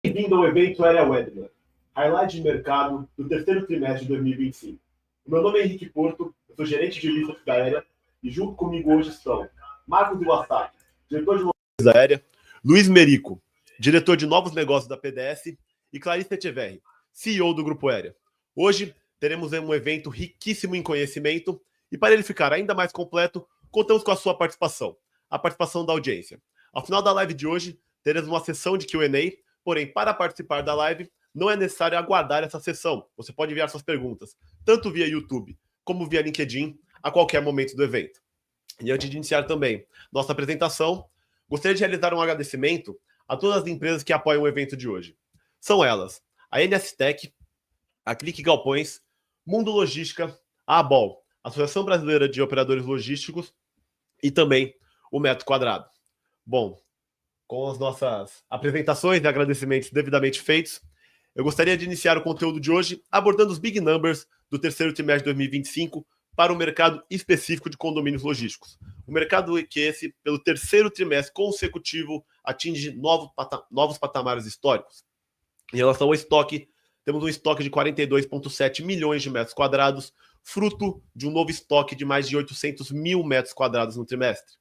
Bem-vindo ao evento Area Webinar, highlight de mercado do terceiro trimestre de 2025. O meu nome é Henrique Porto, eu sou gerente de research da Area e junto comigo hoje estão Marcos Iwasaki, diretor de negócios da Area, Luiz Merico, diretor de novos negócios da PDS e Clarice Echeverri, CEO do Grupo Area. Hoje teremos um evento riquíssimo em conhecimento e para ele ficar ainda mais completo, contamos com a sua participação, a participação da audiência. Ao final da live de hoje, teremos uma sessão de Q&A Porém, para participar da live, não é necessário aguardar essa sessão. Você pode enviar suas perguntas, tanto via YouTube como via LinkedIn, a qualquer momento do evento. E antes de iniciar também nossa apresentação, gostaria de realizar um agradecimento a todas as empresas que apoiam o evento de hoje. São elas a NSTech, a Clique Galpões, Mundo Logística, a ABOL, Associação Brasileira de Operadores Logísticos, e também o Metro Quadrado. Bom, com as nossas apresentações e agradecimentos devidamente feitos, eu gostaria de iniciar o conteúdo de hoje abordando os big numbers do terceiro trimestre de 2025 para o mercado específico de condomínios logísticos. O mercado que esse, pelo terceiro trimestre consecutivo, atinge novos patamares históricos. Em relação ao estoque, temos um estoque de 42,7 milhões de metros quadrados, fruto de um novo estoque de mais de 800 mil metros quadrados no trimestre.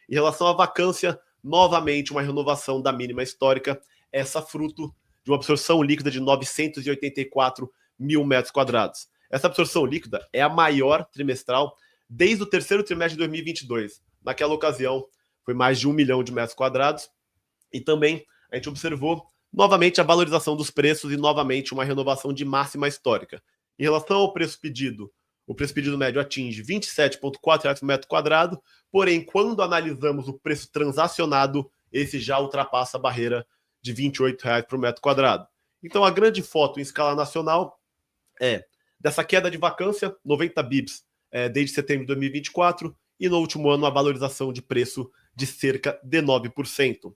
Em relação à vacância, novamente uma renovação da mínima histórica, essa fruto de uma absorção líquida de 984 mil metros quadrados. Essa absorção líquida é a maior trimestral desde o terceiro trimestre de 2022. Naquela ocasião, foi mais de 1 milhão de metros quadrados. E também a gente observou novamente a valorização dos preços e novamente uma renovação de máxima histórica. Em relação ao preço pedido, o preço pedido médio atinge R$ 27,4 por metro quadrado, porém, quando analisamos o preço transacionado, esse já ultrapassa a barreira de R$ 28,00 por metro quadrado. Então, a grande foto em escala nacional é dessa queda de vacância, 90 bips desde setembro de 2024, e no último ano a valorização de preço de cerca de 9%.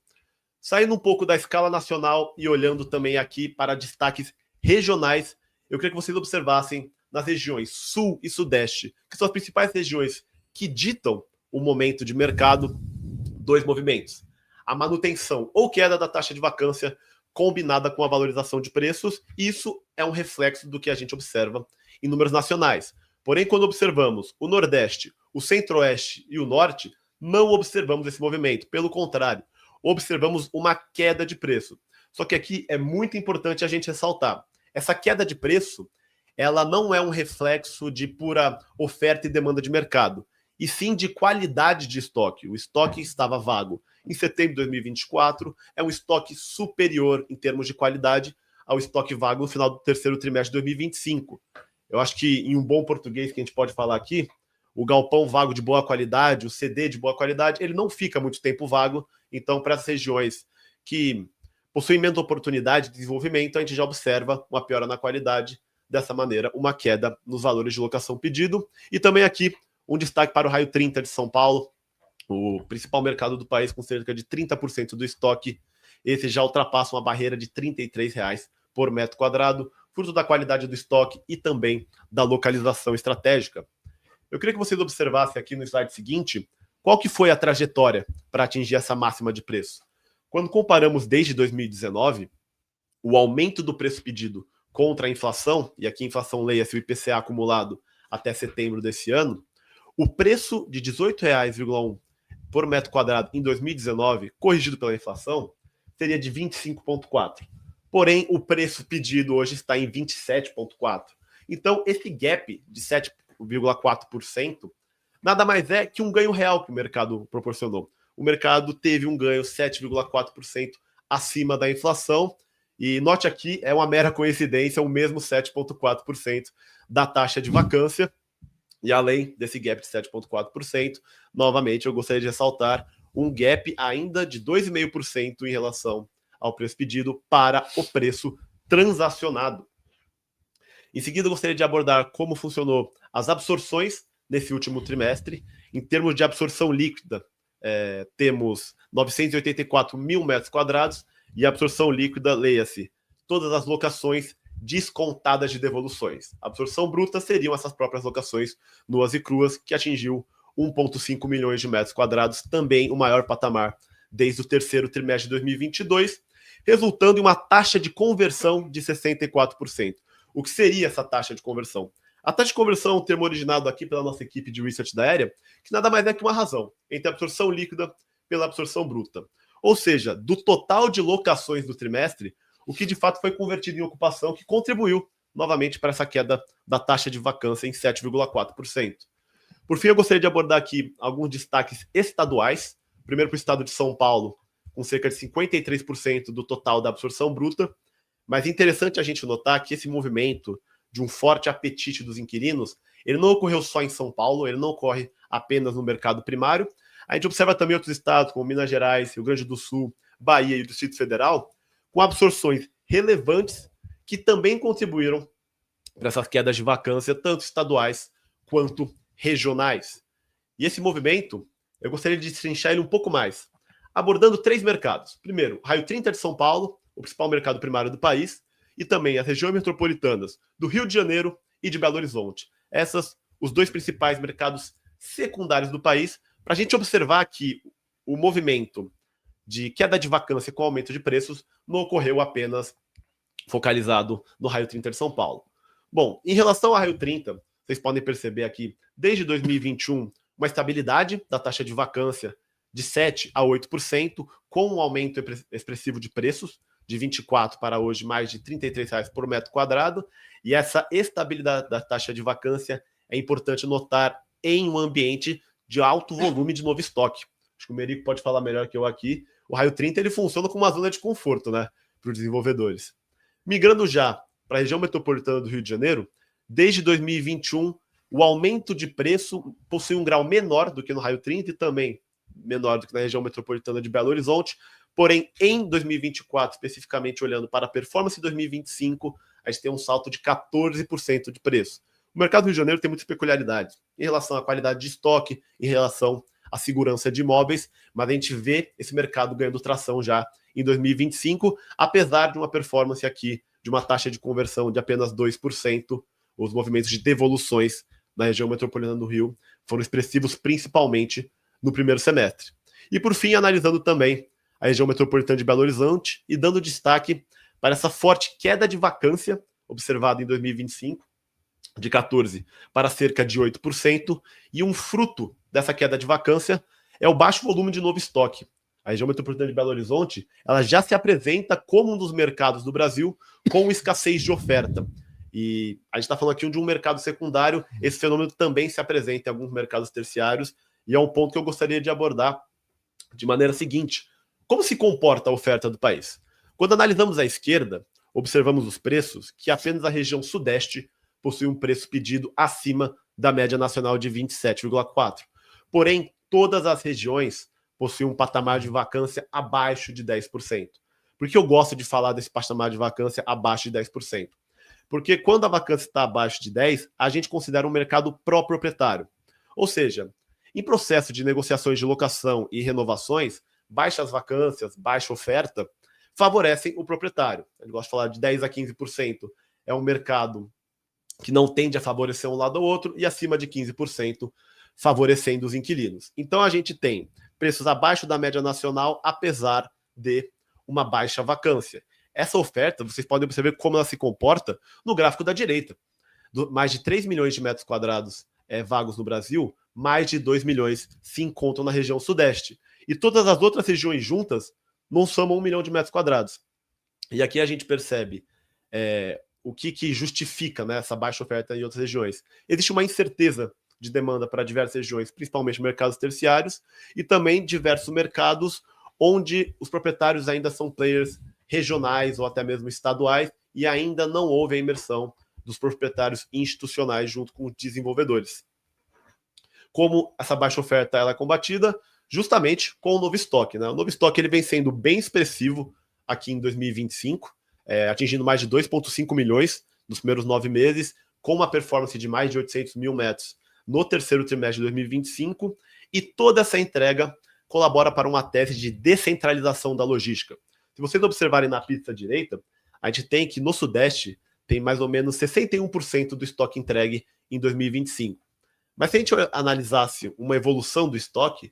Saindo um pouco da escala nacional e olhando também aqui para destaques regionais, eu queria que vocês observassem nas regiões Sul e Sudeste, que são as principais regiões que ditam o momento de mercado, dois movimentos. A manutenção ou queda da taxa de vacância combinada com a valorização de preços, isso é um reflexo do que a gente observa em números nacionais. Porém, quando observamos o Nordeste, o Centro-Oeste e o Norte, não observamos esse movimento. Pelo contrário, observamos uma queda de preço. Só que aqui é muito importante a gente ressaltar. Essa queda de preço, ela não é um reflexo de pura oferta e demanda de mercado, e sim de qualidade de estoque. O estoque estava vago em setembro de 2024, é um estoque superior em termos de qualidade ao estoque vago no final do terceiro trimestre de 2025. Eu acho que, em um bom português que a gente pode falar aqui, o galpão vago de boa qualidade, o CD de boa qualidade, ele não fica muito tempo vago. Então, para as regiões que possuem menos oportunidade de desenvolvimento, a gente já observa uma piora na qualidade, dessa maneira, uma queda nos valores de locação pedido. E também aqui, um destaque para o raio 30 de São Paulo, o principal mercado do país com cerca de 30% do estoque. Esse já ultrapassa uma barreira de R$ 33,00 por metro quadrado, fruto da qualidade do estoque e também da localização estratégica. Eu queria que vocês observassem aqui no slide seguinte qual que foi a trajetória para atingir essa máxima de preço. Quando comparamos desde 2019, o aumento do preço pedido contra a inflação, e aqui a inflação leia-se o IPCA acumulado até setembro desse ano, o preço de R$ 18,1 por metro quadrado em 2019, corrigido pela inflação, seria de 25,4. Porém, o preço pedido hoje está em 27,4. Então, esse gap de 7,4% nada mais é que um ganho real que o mercado proporcionou. O mercado teve um ganho 7,4% acima da inflação. E note aqui, é uma mera coincidência, o mesmo 7,4% da taxa de vacância. E além desse gap de 7,4%, novamente eu gostaria de ressaltar um gap ainda de 2,5% em relação ao preço pedido para o preço transacionado. Em seguida, eu gostaria de abordar como funcionou as absorções nesse último trimestre. Em termos de absorção líquida, temos 984 mil metros quadrados, e a absorção líquida, leia-se, todas as locações descontadas de devoluções. A absorção bruta seriam essas próprias locações nuas e cruas, que atingiu 1,5 milhões de metros quadrados, também o maior patamar desde o terceiro trimestre de 2022, resultando em uma taxa de conversão de 64%. O que seria essa taxa de conversão? A taxa de conversão é um termo originado aqui pela nossa equipe de research da Aérea, que nada mais é que uma razão entre a absorção líquida pela absorção bruta. Ou seja, do total de locações do trimestre, o que de fato foi convertido em ocupação, que contribuiu novamente para essa queda da taxa de vacância em 7,4%. Por fim, eu gostaria de abordar aqui alguns destaques estaduais. Primeiro para o estado de São Paulo, com cerca de 53% do total da absorção bruta. Mas é interessante a gente notar que esse movimento de um forte apetite dos inquilinos, ele não ocorreu só em São Paulo, ele não ocorre apenas no mercado primário. A gente observa também outros estados, como Minas Gerais, Rio Grande do Sul, Bahia e o Distrito Federal, com absorções relevantes que também contribuíram para essas quedas de vacância, tanto estaduais quanto regionais. E esse movimento, eu gostaria de destrinchar ele um pouco mais, abordando 3 mercados. Primeiro, o Raio 30 de São Paulo, o principal mercado primário do país, e também as regiões metropolitanas do Rio de Janeiro e de Belo Horizonte. Essas, os 2 principais mercados secundários do país, para a gente observar que o movimento de queda de vacância com aumento de preços não ocorreu apenas focalizado no Raio 30 de São Paulo. Bom, em relação ao Raio 30, vocês podem perceber aqui, desde 2021, uma estabilidade da taxa de vacância de 7% a 8%, com um aumento expressivo de preços, de 24 para hoje mais de R$ 33 por metro quadrado, e essa estabilidade da taxa de vacância é importante notar em um ambiente de alto volume de novo estoque. Acho que o Merico pode falar melhor que eu aqui. O Raio 30 ele funciona como uma zona de conforto, né, para os desenvolvedores. Migrando já para a região metropolitana do Rio de Janeiro, desde 2021, o aumento de preço possui um grau menor do que no Raio 30 e também menor do que na região metropolitana de Belo Horizonte. Porém, em 2024, especificamente olhando para a performance de 2025, a gente tem um salto de 14% de preço. O mercado do Rio de Janeiro tem muitas peculiaridades em relação à qualidade de estoque, em relação à segurança de imóveis, mas a gente vê esse mercado ganhando tração já em 2025, apesar de uma performance aqui de uma taxa de conversão de apenas 2%. Os movimentos de devoluções na região metropolitana do Rio foram expressivos principalmente no primeiro semestre. E por fim, analisando também a região metropolitana de Belo Horizonte e dando destaque para essa forte queda de vacância observada em 2025, de 14% para cerca de 8%, e um fruto dessa queda de vacância é o baixo volume de novo estoque. A região metropolitana de Belo Horizonte ela já se apresenta como um dos mercados do Brasil com escassez de oferta. E a gente está falando aqui de um mercado secundário, esse fenômeno também se apresenta em alguns mercados terciários, e é um ponto que eu gostaria de abordar de maneira seguinte. Como se comporta a oferta do país? Quando analisamos à esquerda, observamos os preços que apenas a região sudeste possui um preço pedido acima da média nacional de 27,4%. Porém, todas as regiões possuem um patamar de vacância abaixo de 10%. Por que eu gosto de falar desse patamar de vacância abaixo de 10%? Porque quando a vacância está abaixo de 10%, a gente considera um mercado pró-proprietário. Ou seja, em processo de negociações de locação e renovações, baixas vacâncias, baixa oferta, favorecem o proprietário. Eu gosto de falar de 10% a 15%. É um mercado que não tende a favorecer um lado ou outro, e acima de 15% favorecendo os inquilinos. Então a gente tem preços abaixo da média nacional, apesar de uma baixa vacância. Essa oferta, vocês podem observar como ela se comporta no gráfico da direita. Mais de 3 milhões de metros quadrados vagos no Brasil, mais de 2 milhões se encontram na região sudeste. E todas as outras regiões juntas não somam 1 milhão de metros quadrados. E aqui a gente percebe o que justifica, né, essa baixa oferta em outras regiões. Existe uma incerteza de demanda para diversas regiões, principalmente mercados terciários, e também diversos mercados onde os proprietários ainda são players regionais ou até mesmo estaduais, e ainda não houve a imersão dos proprietários institucionais junto com os desenvolvedores. Como essa baixa oferta ela é combatida? Justamente com o novo estoque, né? O novo estoque ele vem sendo bem expressivo aqui em 2025, atingindo mais de 2,5 milhões nos primeiros 9 meses, com uma performance de mais de 800 mil metros no terceiro trimestre de 2025, e toda essa entrega colabora para uma tese de descentralização da logística. Se vocês observarem na pista direita, a gente tem que no Sudeste tem mais ou menos 61% do estoque entregue em 2025. Mas se a gente analisasse uma evolução do estoque,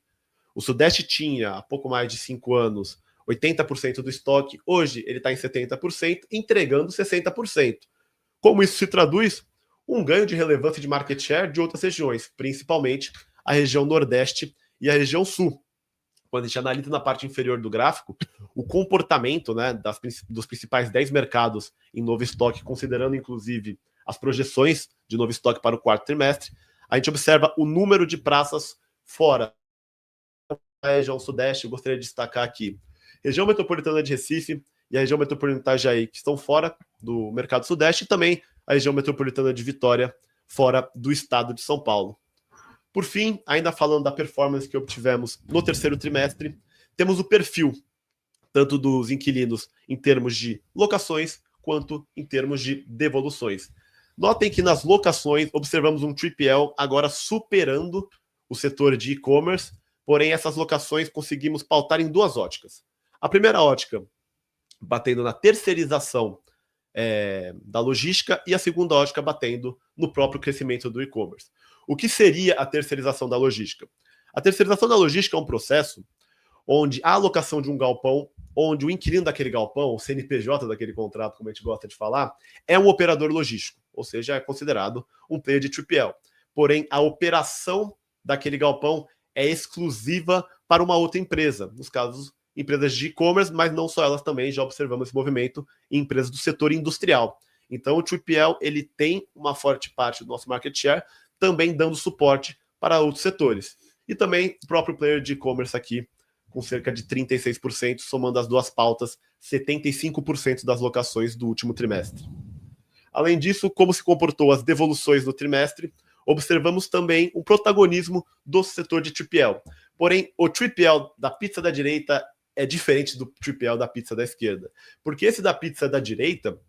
o Sudeste tinha há pouco mais de 5 anos 80% do estoque, hoje ele está em 70%, entregando 60%. Como isso se traduz? Um ganho de relevância de market share de outras regiões, principalmente a região Nordeste e a região Sul. Quando a gente analisa na parte inferior do gráfico, o comportamento, né, dos principais 10 mercados em novo estoque, considerando inclusive as projeções de novo estoque para o quarto trimestre, a gente observa o número de praças fora da região Sudeste. Eu gostaria de destacar aqui região metropolitana de Recife e a região metropolitana de Itajaí, que estão fora do mercado sudeste, e também a região metropolitana de Vitória, fora do estado de São Paulo. Por fim, ainda falando da performance que obtivemos no terceiro trimestre, temos o perfil, tanto dos inquilinos em termos de locações, quanto em termos de devoluções. Notem que nas locações observamos um 3PL agora superando o setor de e-commerce, porém essas locações conseguimos pautar em duas óticas. A primeira ótica, batendo na terceirização da logística, e a segunda ótica batendo no próprio crescimento do e-commerce. O que seria a terceirização da logística? A terceirização da logística é um processo onde a alocação de um galpão, onde o inquilino daquele galpão, o CNPJ daquele contrato, como a gente gosta de falar, é um operador logístico, ou seja, é considerado um player de 3PL. Porém, a operação daquele galpão é exclusiva para uma outra empresa, nos casos, empresas de e-commerce, mas não só elas também, já observamos esse movimento em empresas do setor industrial. Então, o 3PL ele tem uma forte parte do nosso market share, também dando suporte para outros setores. E também o próprio player de e-commerce aqui, com cerca de 36%, somando as duas pautas, 75% das locações do último trimestre. Além disso, como se comportou as devoluções no trimestre, observamos também o protagonismo do setor de 3PL. Porém, o 3PL da pizza da direita é diferente do 3PL da pizza da esquerda. Porque esse da pizza da direita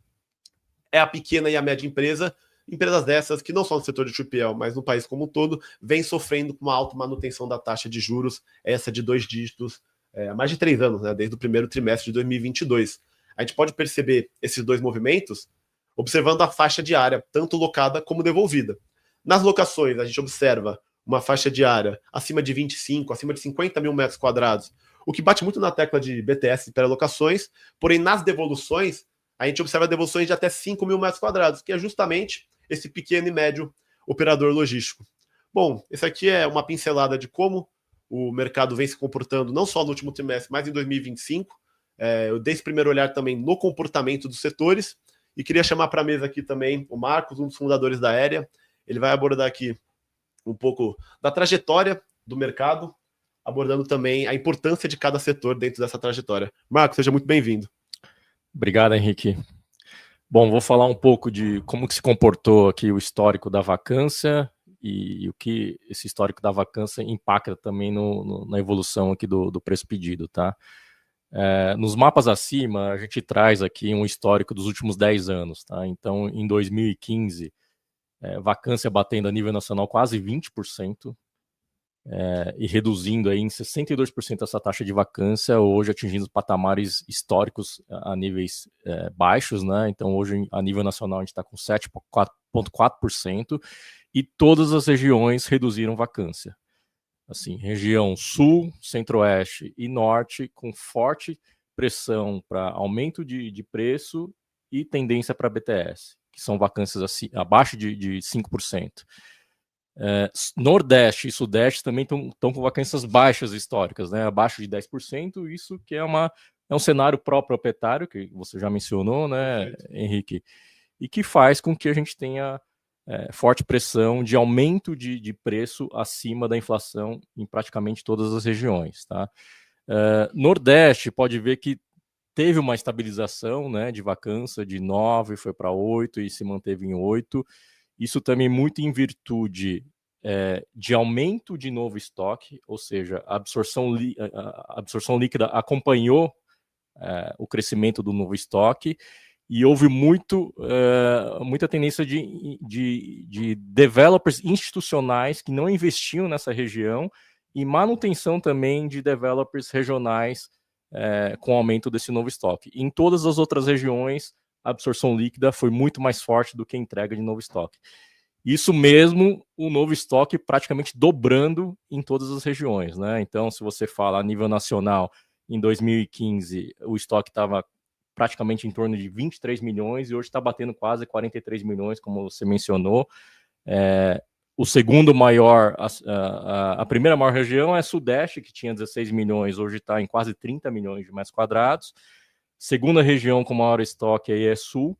é a pequena e a média empresa, empresas dessas que não só no setor de 3PL, mas no país como um todo, vem sofrendo com uma alta manutenção da taxa de juros, essa de 2 dígitos, há mais de 3 anos, né, desde o primeiro trimestre de 2022. A gente pode perceber esses dois movimentos observando a faixa diária, tanto locada como devolvida. Nas locações, a gente observa uma faixa diária acima de 25, acima de 50 mil metros quadrados, o que bate muito na tecla de BTS para locações, porém nas devoluções, a gente observa devoluções de até 5 mil metros quadrados, que é justamente esse pequeno e médio operador logístico. Bom, essa aqui é uma pincelada de como o mercado vem se comportando, não só no último trimestre, mas em 2025. Eu dei esse primeiro olhar também no comportamento dos setores, e queria chamar para a mesa aqui também o Marcos, um dos fundadores da Aérea. Ele vai abordar aqui um pouco da trajetória do mercado, abordando também a importância de cada setor dentro dessa trajetória. Marcos, seja muito bem-vindo. Obrigado, Henrique. Bom, vou falar um pouco de como que se comportou aqui o histórico da vacância e o que esse histórico da vacância impacta também na evolução aqui do preço pedido, tá? Nos mapas acima, a gente traz aqui um histórico dos últimos 10 anos, tá? Então, em 2015, vacância batendo a nível nacional quase 20%, e reduzindo aí em 62% essa taxa de vacância, hoje atingindo patamares históricos a níveis baixos, né? Então, hoje, a nível nacional, a gente está com 7,4%, e todas as regiões reduziram vacância. Assim, região sul, centro-oeste e norte, com forte pressão para aumento de preço e tendência para BTS, que são vacâncias abaixo de 5%. Nordeste e Sudeste também estão com vacâncias baixas históricas, né? Abaixo de 10%, isso que é um cenário pró-proprietário, que você já mencionou, né, Henrique, e que faz com que a gente tenha forte pressão de aumento de preço acima da inflação em praticamente todas as regiões, tá? Nordeste pode ver que teve uma estabilização, né, de vacância de 9, foi para 8 e se manteve em 8. Isso também muito em virtude de aumento de novo estoque, ou seja, a absorção líquida acompanhou o crescimento do novo estoque, e houve muita tendência de developers institucionais que não investiam nessa região, e manutenção também de developers regionais com o aumento desse novo estoque. Em todas as outras regiões, a absorção líquida foi muito mais forte do que a entrega de novo estoque. Isso mesmo, o novo estoque praticamente dobrando em todas as regiões, né? Então, se você fala a nível nacional, em 2015, o estoque estava praticamente em torno de 23 milhões e hoje está batendo quase 43 milhões, como você mencionou. O segundo maior, a primeira maior região é Sudeste, que tinha 16 milhões, hoje está em quase 30 milhões de metros quadrados. Segunda região com maior estoque aí é Sul,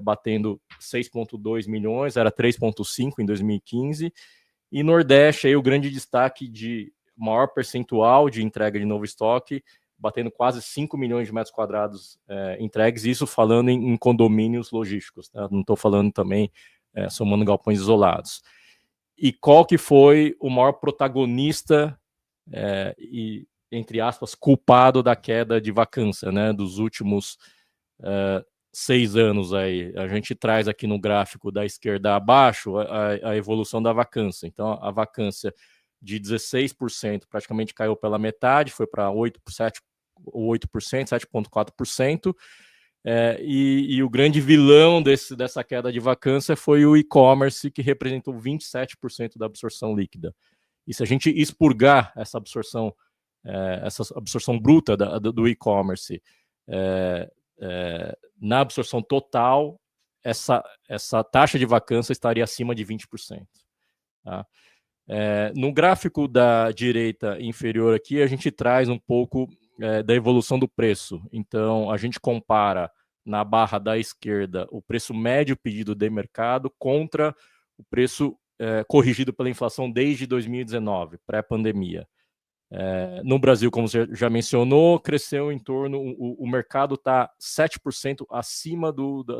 batendo 6,2 milhões, era 3,5 em 2015. E Nordeste, aí o grande destaque de maior percentual de entrega de novo estoque, batendo quase 5 milhões de metros quadrados entregues, isso falando em condomínios logísticos, tá? Não estou falando também somando galpões isolados. E qual que foi o maior protagonista e, entre aspas, culpado da queda de vacância, né, dos últimos 6 anos aí? A gente traz aqui no gráfico da esquerda abaixo a evolução da vacância. Então, a vacância de 16% praticamente caiu pela metade, foi para 8%, 7,4%. E o grande vilão dessa queda de vacância foi o e-commerce, que representou 27% da absorção líquida. E se a gente expurgar essa absorção bruta do e-commerce na absorção total, essa taxa de vacância estaria acima de 20%. Tá? No gráfico da direita inferior aqui, a gente traz um pouco da evolução do preço. Então, a gente compara na barra da esquerda o preço médio pedido de mercado contra o preço corrigido pela inflação desde 2019, pré-pandemia. No Brasil, como você já mencionou, cresceu em torno, o mercado está 7% acima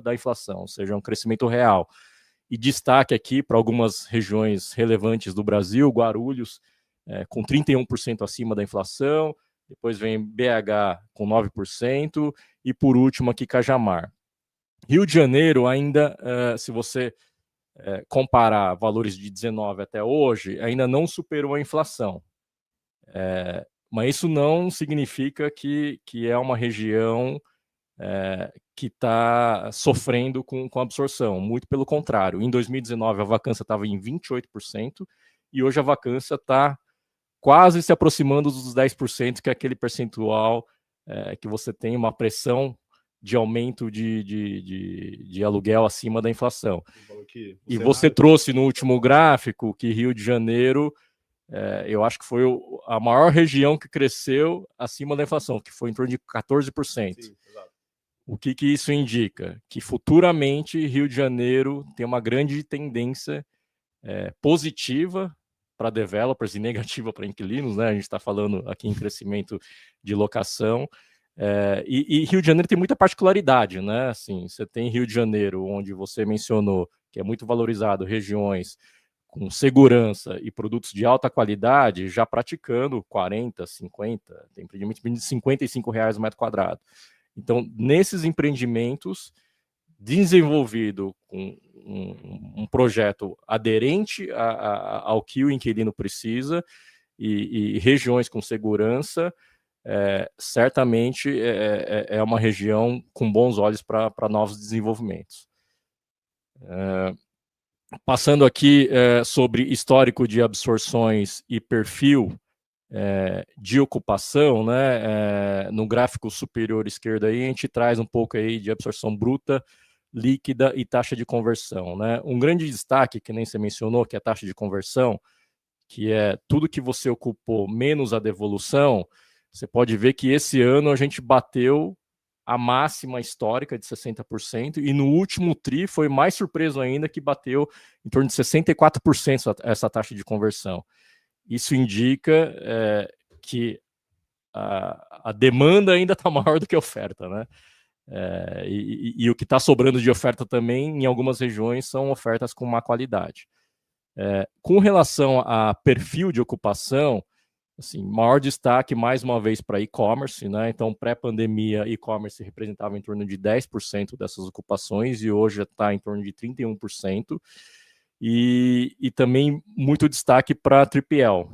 da inflação, ou seja, um crescimento real. E destaque aqui para algumas regiões relevantes do Brasil, Guarulhos com 31% acima da inflação, depois vem BH com 9%, e por último aqui Cajamar. Rio de Janeiro ainda, se você comparar valores de 19 até hoje, ainda não superou a inflação. Mas isso não significa que é uma região que está sofrendo com absorção, muito pelo contrário. Em 2019 a vacância estava em 28% e hoje a vacância está quase se aproximando dos 10%, que é aquele percentual que você tem uma pressão de aumento de aluguel acima da inflação. E você trouxe no último gráfico que Rio de Janeiro, eu acho que foi a maior região que cresceu acima da inflação, que foi em torno de 14%. Sim, exato. O que isso indica? Que futuramente Rio de Janeiro tem uma grande tendência positiva para developers e negativa para inquilinos, né? A gente está falando aqui em crescimento de locação. E Rio de Janeiro tem muita particularidade, né? Assim, você tem Rio de Janeiro, onde você mencionou que é muito valorizado, regiões com segurança e produtos de alta qualidade, já praticando 40, 50, tem empreendimento de R$55 o metro quadrado. Então, nesses empreendimentos, desenvolvido com um projeto aderente ao que o inquilino precisa e regiões com segurança, certamente é uma região com bons olhos para novos desenvolvimentos. Passando aqui sobre histórico de absorções e perfil de ocupação, né? No gráfico superior esquerdo aí, a gente traz um pouco aí de absorção bruta, líquida e taxa de conversão, né? Um grande destaque, que nem você mencionou, que é a taxa de conversão, que é tudo que você ocupou menos a devolução. Você pode ver que esse ano a gente bateu a máxima histórica de 60%, e no último TRI foi mais surpreso ainda, que bateu em torno de 64% essa taxa de conversão. Isso indica que a demanda ainda está maior do que a oferta, né? E o que está sobrando de oferta também, em algumas regiões, são ofertas com má qualidade. Com relação a perfil de ocupação, assim, maior destaque, mais uma vez, para e-commerce, né? Então, pré-pandemia, e-commerce representava em torno de 10% dessas ocupações e hoje está em torno de 31%. E também muito destaque para a 3PL.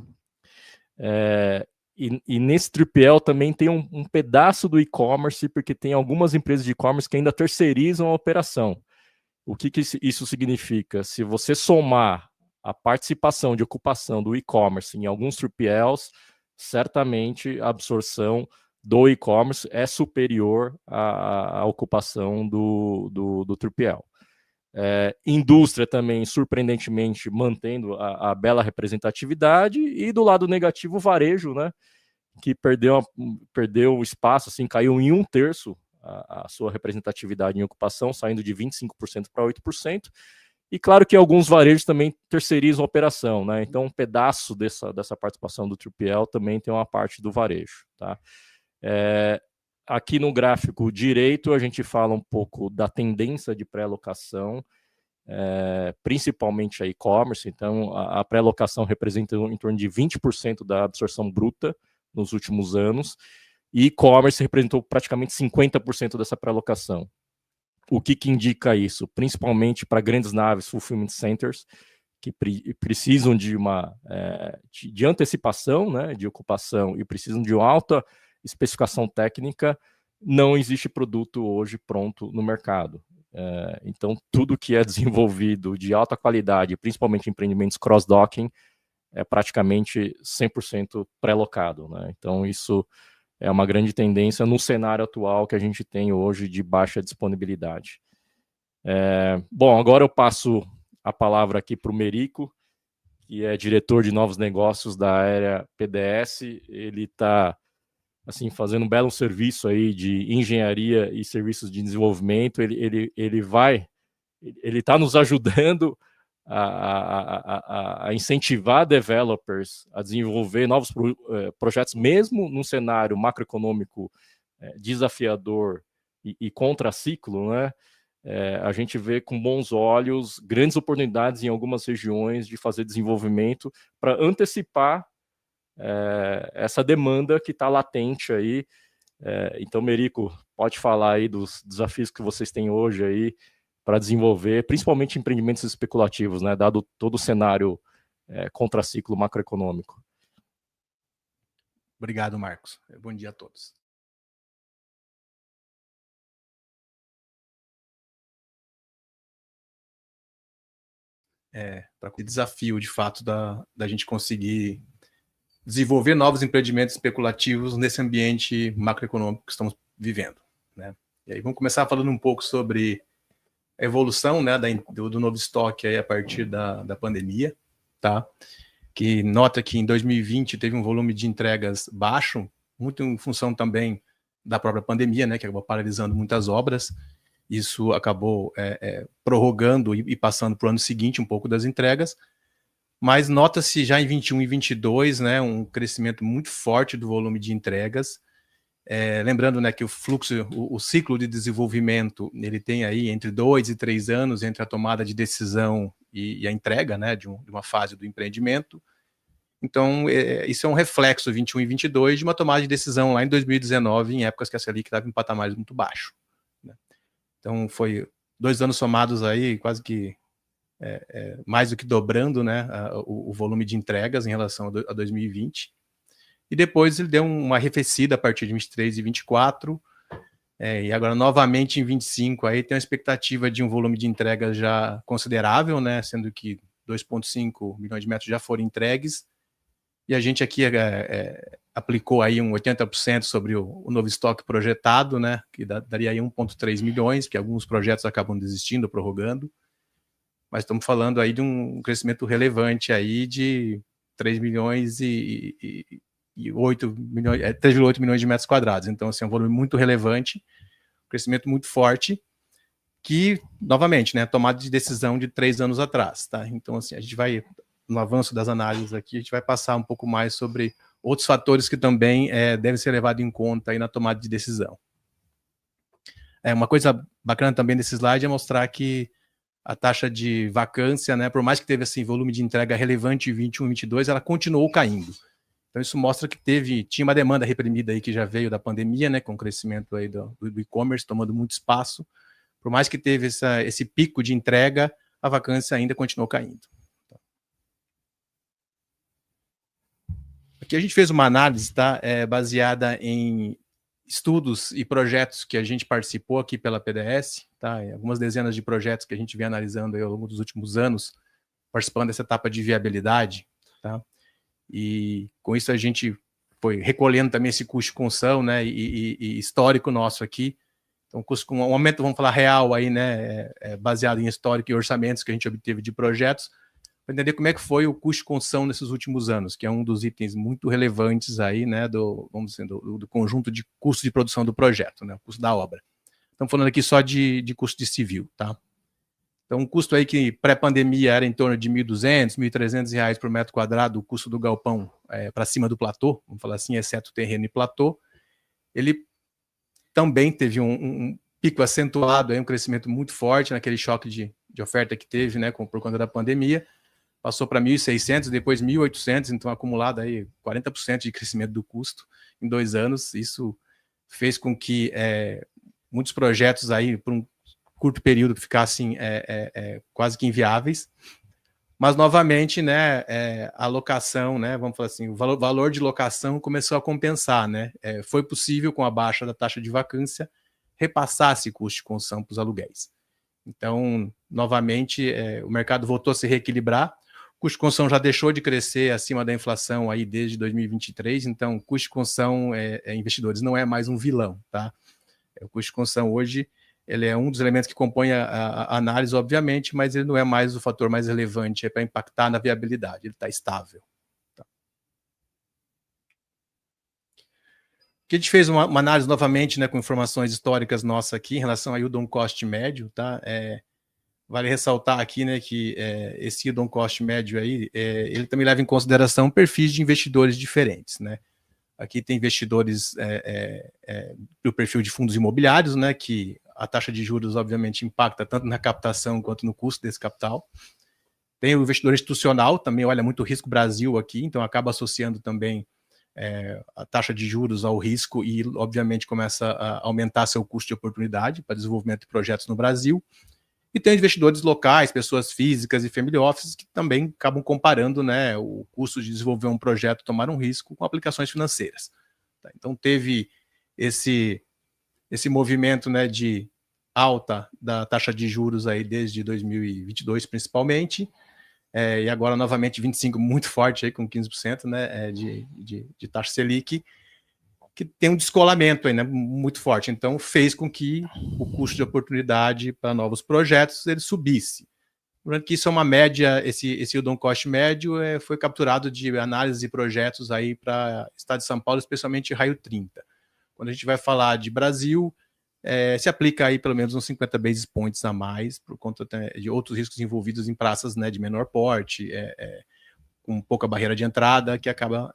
E nesse 3PL também tem um pedaço do e-commerce, porque tem algumas empresas de e-commerce que ainda terceirizam a operação. O que isso significa? Se você somar a participação de ocupação do e-commerce em alguns 3PLs, certamente a absorção do e-commerce é superior à ocupação do 3PL. Indústria também, surpreendentemente, mantendo a bela representatividade, e do lado negativo o varejo, né, que perdeu espaço, assim, caiu em 1/3 a sua representatividade em ocupação, saindo de 25% para 8%. E claro que alguns varejos também terceirizam a operação, né? Então um pedaço dessa participação do 3PL também tem uma parte do varejo, tá? Aqui no gráfico direito, a gente fala um pouco da tendência de pré-locação, principalmente a e-commerce. Então, a pré-locação representa em torno de 20% da absorção bruta nos últimos anos, e e-commerce representou praticamente 50% dessa pré-locação. O que indica isso? Principalmente para grandes naves, fulfillment centers, que precisam de de antecipação, né, de ocupação, e precisam de uma alta especificação técnica, não existe produto hoje pronto no mercado. Então, tudo que é desenvolvido de alta qualidade, principalmente empreendimentos cross-docking, é praticamente 100% pré-locado, né? Então, isso é uma grande tendência no cenário atual que a gente tem hoje de baixa disponibilidade. Bom, agora eu passo a palavra aqui para o Merico, que é diretor de novos negócios da Aérea PDS. Ele está assim, fazendo um belo serviço aí de engenharia e serviços de desenvolvimento. Ele está nos ajudando a incentivar developers a desenvolver novos projetos, mesmo num cenário macroeconômico desafiador e contraciclo, né? A gente vê com bons olhos grandes oportunidades em algumas regiões de fazer desenvolvimento para antecipar essa demanda que está latente aí. Então, Merico, pode falar aí dos desafios que vocês têm hoje aí para desenvolver, principalmente empreendimentos especulativos, né, dado todo o cenário contraciclo macroeconômico. Obrigado, Marcos. Bom dia a todos. Para o desafio, de fato, da gente conseguir desenvolver novos empreendimentos especulativos nesse ambiente macroeconômico que estamos vivendo, né? E aí vamos começar falando um pouco sobre a evolução, né, do novo estoque aí a partir da pandemia, tá? Que nota que em 2020 teve um volume de entregas baixo, muito em função também da própria pandemia, né, que acabou paralisando muitas obras. Isso acabou prorrogando e passando para o ano seguinte um pouco das entregas, mas nota-se já em 21 e 22, né, um crescimento muito forte do volume de entregas. Lembrando, né, que o fluxo, o ciclo de desenvolvimento, ele tem aí entre 2 e 3 anos entre a tomada de decisão e a entrega, né, de uma fase do empreendimento. Então, isso é um reflexo, 21 e 22, de uma tomada de decisão lá em 2019, em épocas que a Selic estava em patamares muito baixos, né? Então, foi 2 anos somados aí, quase que mais do que dobrando, né, o volume de entregas em relação a 2020. E depois ele deu uma arrefecida a partir de 23 e 24, e agora novamente em 25, aí tem uma expectativa de um volume de entregas já considerável, né, sendo que 2,5 milhões de metros já foram entregues, e a gente aqui aplicou aí um 80% sobre o novo estoque projetado, né, que daria aí 1,3 milhões, que alguns projetos acabam desistindo, prorrogando, mas estamos falando aí de um crescimento relevante aí de 3 milhões e 8 milhões, 3,8 milhões de metros quadrados. Então, assim, é um volume muito relevante, um crescimento muito forte, que, novamente, né, tomada de decisão de 3 anos atrás, tá? Então, assim, a gente vai, no avanço das análises aqui, a gente vai passar um pouco mais sobre outros fatores que também devem ser levados em conta aí na tomada de decisão. Uma coisa bacana também desse slide é mostrar que a taxa de vacância, né, por mais que teve assim, volume de entrega relevante em 21 e 22, ela continuou caindo. Então isso mostra que tinha uma demanda reprimida aí que já veio da pandemia, né, com o crescimento aí do e-commerce tomando muito espaço. Por mais que teve esse pico de entrega, a vacância ainda continuou caindo. Aqui a gente fez uma análise, tá, baseada em estudos e projetos que a gente participou aqui pela PDS, tá, algumas dezenas de projetos que a gente vem analisando aí ao longo dos últimos anos, participando dessa etapa de viabilidade, tá, e com isso a gente foi recolhendo também esse custo de construção, né, e histórico nosso aqui. Então, um aumento, vamos falar, real aí, né, baseado em histórico e orçamentos que a gente obteve de projetos, para entender como é que foi o custo de construção nesses últimos anos, que é um dos itens muito relevantes aí, né, vamos dizer, do conjunto de custo de produção do projeto, né, o custo da obra. Estamos falando aqui só de custo de civil, tá? Então, um custo aí que pré-pandemia era em torno de R$ 1.200, R$ 1.300 por metro quadrado, o custo do galpão para cima do platô, vamos falar assim, exceto terreno e platô. ele também teve um pico acentuado, aí, um crescimento muito forte naquele choque de oferta que teve, né, por conta da pandemia, passou para 1.600, depois 1.800, então acumulado aí 40% de crescimento do custo em 2 anos. Isso fez com que muitos projetos aí, por um curto período, ficassem quase que inviáveis. Mas, novamente, né, a locação, né, vamos falar assim, o valor de locação começou a compensar, né? Foi possível, com a baixa da taxa de vacância, repassar esse custo de construção para os aluguéis. Então, novamente, o mercado voltou a se reequilibrar. O custo de construção já deixou de crescer acima da inflação aí desde 2023, então, custo de construção, investidores, não é mais um vilão, tá? O custo de construção hoje, ele é um dos elementos que compõe a análise, obviamente, mas ele não é mais o fator mais relevante para impactar na viabilidade, ele está estável. Tá? Aqui a gente fez uma análise novamente, né, com informações históricas nossas aqui em relação ao yield on cost médio, tá? Vale ressaltar aqui, né, que esse yield on cost médio aí, ele também leva em consideração perfis de investidores diferentes, né? Aqui tem investidores do perfil de fundos imobiliários, né, que a taxa de juros, obviamente, impacta tanto na captação quanto no custo desse capital. Tem o investidor institucional, também olha muito o risco Brasil aqui, então acaba associando também a taxa de juros ao risco e, obviamente, começa a aumentar seu custo de oportunidade para desenvolvimento de projetos no Brasil. E tem investidores locais, pessoas físicas e family offices que também acabam comparando, né, o custo de desenvolver um projeto, tomar um risco, com aplicações financeiras. Tá? Então teve esse movimento, né, de alta da taxa de juros aí desde 2022 principalmente, e agora novamente 25 muito forte aí com 15%, né, de taxa Selic, que tem um descolamento aí, né, muito forte. Então, fez com que o custo de oportunidade para novos projetos ele subisse. Lembrando que isso é uma média, esse yield on cost médio foi capturado de análise de projetos aí para o estado de São Paulo, especialmente raio 30. Quando a gente vai falar de Brasil, se aplica aí pelo menos uns 50 basis points a mais, por conta de outros riscos envolvidos em praças, né, de menor porte, com pouca barreira de entrada, que acaba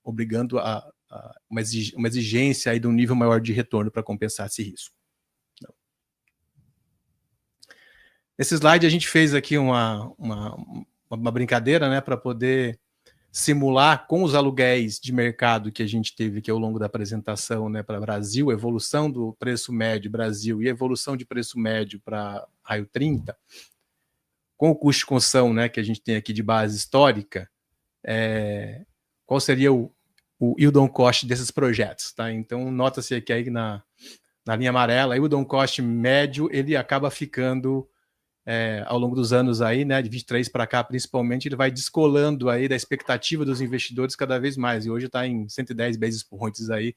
obrigando a uma exigência aí de um nível maior de retorno para compensar esse risco. Nesse slide a gente fez aqui uma brincadeira, né, para poder simular com os aluguéis de mercado que a gente teve aqui ao longo da apresentação, né, para Brasil, evolução do preço médio Brasil e evolução de preço médio para raio 30, com o custo de construção, né, que a gente tem aqui de base histórica, qual seria o yield on cost desses projetos, tá? Então, nota-se aqui aí na linha amarela, o yield on cost médio, ele acaba ficando, ao longo dos anos aí, né, de 23 para cá, principalmente, ele vai descolando aí da expectativa dos investidores cada vez mais, e hoje está em 110 basis points aí,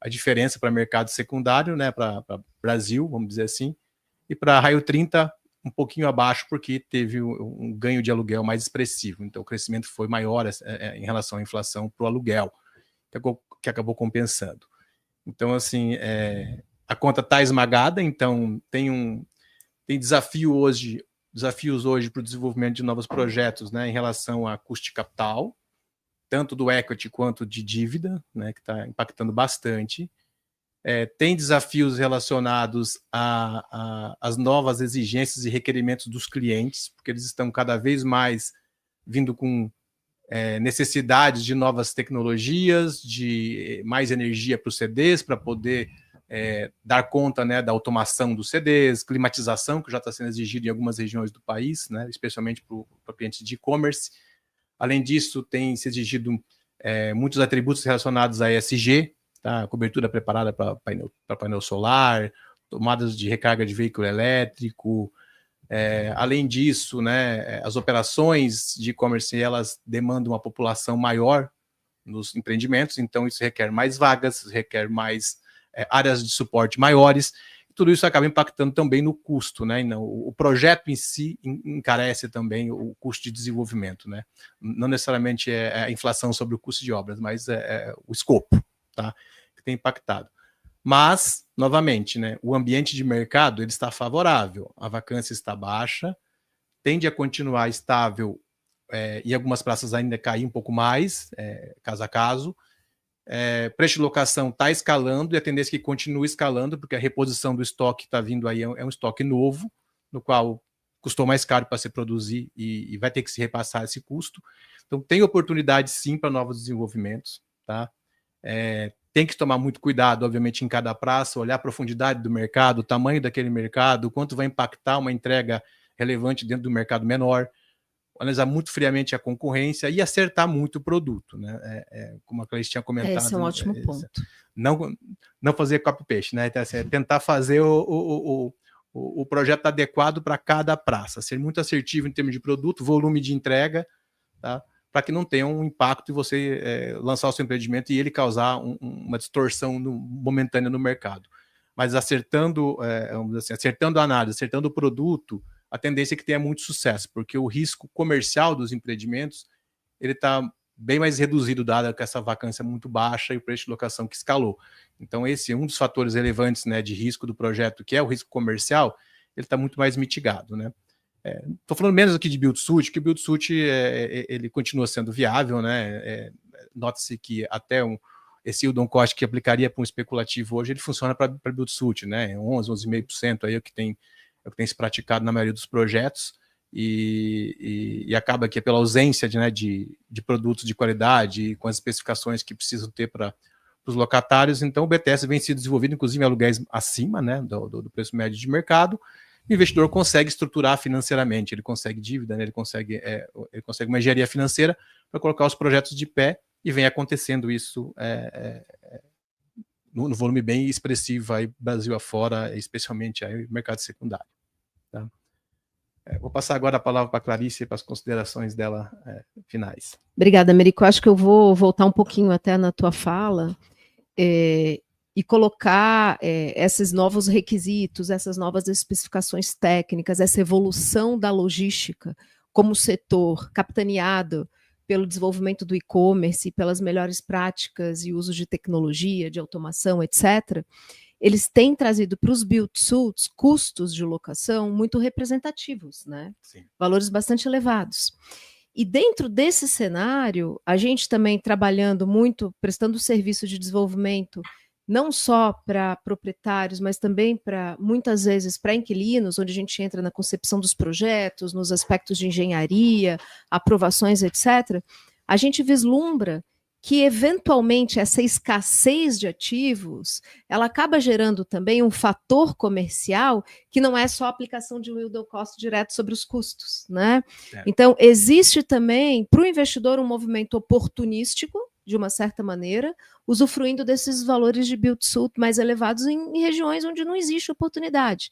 a diferença para mercado secundário, né, para Brasil, vamos dizer assim, e para raio 30, um pouquinho abaixo, porque teve um ganho de aluguel mais expressivo, então o crescimento foi maior em relação à inflação para o aluguel, que acabou compensando. Então, assim, a conta está esmagada, então tem desafios hoje para o desenvolvimento de novos projetos, né, em relação a custo de capital, tanto do equity quanto de dívida, né, que está impactando bastante. Tem desafios relacionados às novas exigências e requerimentos dos clientes, porque eles estão cada vez mais vindo com necessidades de novas tecnologias, de mais energia para os CDs, para poder dar conta, né, da automação dos CDs, climatização, que já está sendo exigida em algumas regiões do país, né, especialmente para clientes de e-commerce. Além disso, tem se exigido muitos atributos relacionados a ESG, tá? Cobertura preparada para painel solar, tomadas de recarga de veículo elétrico. Além disso, né, as operações de e-commerce elas demandam uma população maior nos empreendimentos, então isso requer mais vagas, requer mais áreas de suporte maiores, e tudo isso acaba impactando também no custo, né? O projeto em si encarece também o custo de desenvolvimento, né? Não necessariamente a inflação sobre o custo de obras, mas o escopo, tá? Que tem impactado. Mas, novamente, né, o ambiente de mercado ele está favorável, a vacância está baixa, tende a continuar estável, e algumas praças ainda cair um pouco mais, caso a caso, Preço de locação está escalando e a tendência é que continue escalando, porque a reposição do estoque está vindo aí, é um estoque novo, no qual custou mais caro para se produzir e vai ter que se repassar esse custo. Então, tem oportunidade, sim, para novos desenvolvimentos. Tá? Tem que tomar muito cuidado, obviamente, em cada praça, olhar a profundidade do mercado, o tamanho daquele mercado, o quanto vai impactar uma entrega relevante dentro do mercado menor, analisar muito friamente a concorrência e acertar muito o produto, né? Como a Clarice tinha comentado. Esse é um ótimo ponto. Não fazer copy-paste, né? Então, tentar fazer o projeto adequado para cada praça, ser muito assertivo em termos de produto, volume de entrega, tá? Para que não tenha um impacto em você lançar o seu empreendimento e ele causar uma distorção momentânea no mercado. Mas acertando, vamos dizer assim, acertando a análise, acertando o produto, a tendência é que tenha muito sucesso, porque o risco comercial dos empreendimentos ele está bem mais reduzido, dada que essa vacância muito baixa e o preço de locação que escalou. Então, esse é um dos fatores relevantes, né, de risco do projeto, que é o risco comercial, ele está muito mais mitigado, né? Estou falando menos aqui de build-to-suit, que o build-to-suit ele continua sendo viável, né? Note-se que até esse yield on cost que aplicaria para um especulativo hoje, ele funciona para build-to-suit, né? 11,5% aí é o que tem se praticado na maioria dos projetos, e acaba que pela ausência de produtos de qualidade, com as especificações que precisam ter para os locatários, então o BTS vem sendo desenvolvido, inclusive em aluguéis acima, né, do preço médio de mercado. O investidor consegue estruturar financeiramente, ele consegue dívida, né, ele consegue uma engenharia financeira para colocar os projetos de pé, e vem acontecendo isso no volume bem expressivo aí, Brasil afora, especialmente aí, mercado secundário. Tá? Vou passar agora a palavra para a Clarice para as considerações dela finais. Obrigada, Merico. Acho que eu vou voltar um pouquinho até na tua fala e colocar esses novos requisitos, essas novas especificações técnicas, essa evolução da logística como setor capitaneado pelo desenvolvimento do e-commerce, pelas melhores práticas e uso de tecnologia, de automação, etc., eles têm trazido para os build-to-suits custos de locação muito representativos, né? Sim. Valores bastante elevados. E dentro desse cenário, a gente também trabalhando muito, prestando serviço de desenvolvimento, não só para proprietários, mas também para, muitas vezes, para inquilinos, onde a gente entra na concepção dos projetos, nos aspectos de engenharia, aprovações, etc., a gente vislumbra que, eventualmente, essa escassez de ativos, ela acaba gerando também um fator comercial que não é só a aplicação de um yield on cost direto sobre os custos, né? Então, existe também, para o investidor, um movimento oportunístico, de uma certa maneira, usufruindo desses valores de build-to-suit mais elevados em regiões onde não existe oportunidade.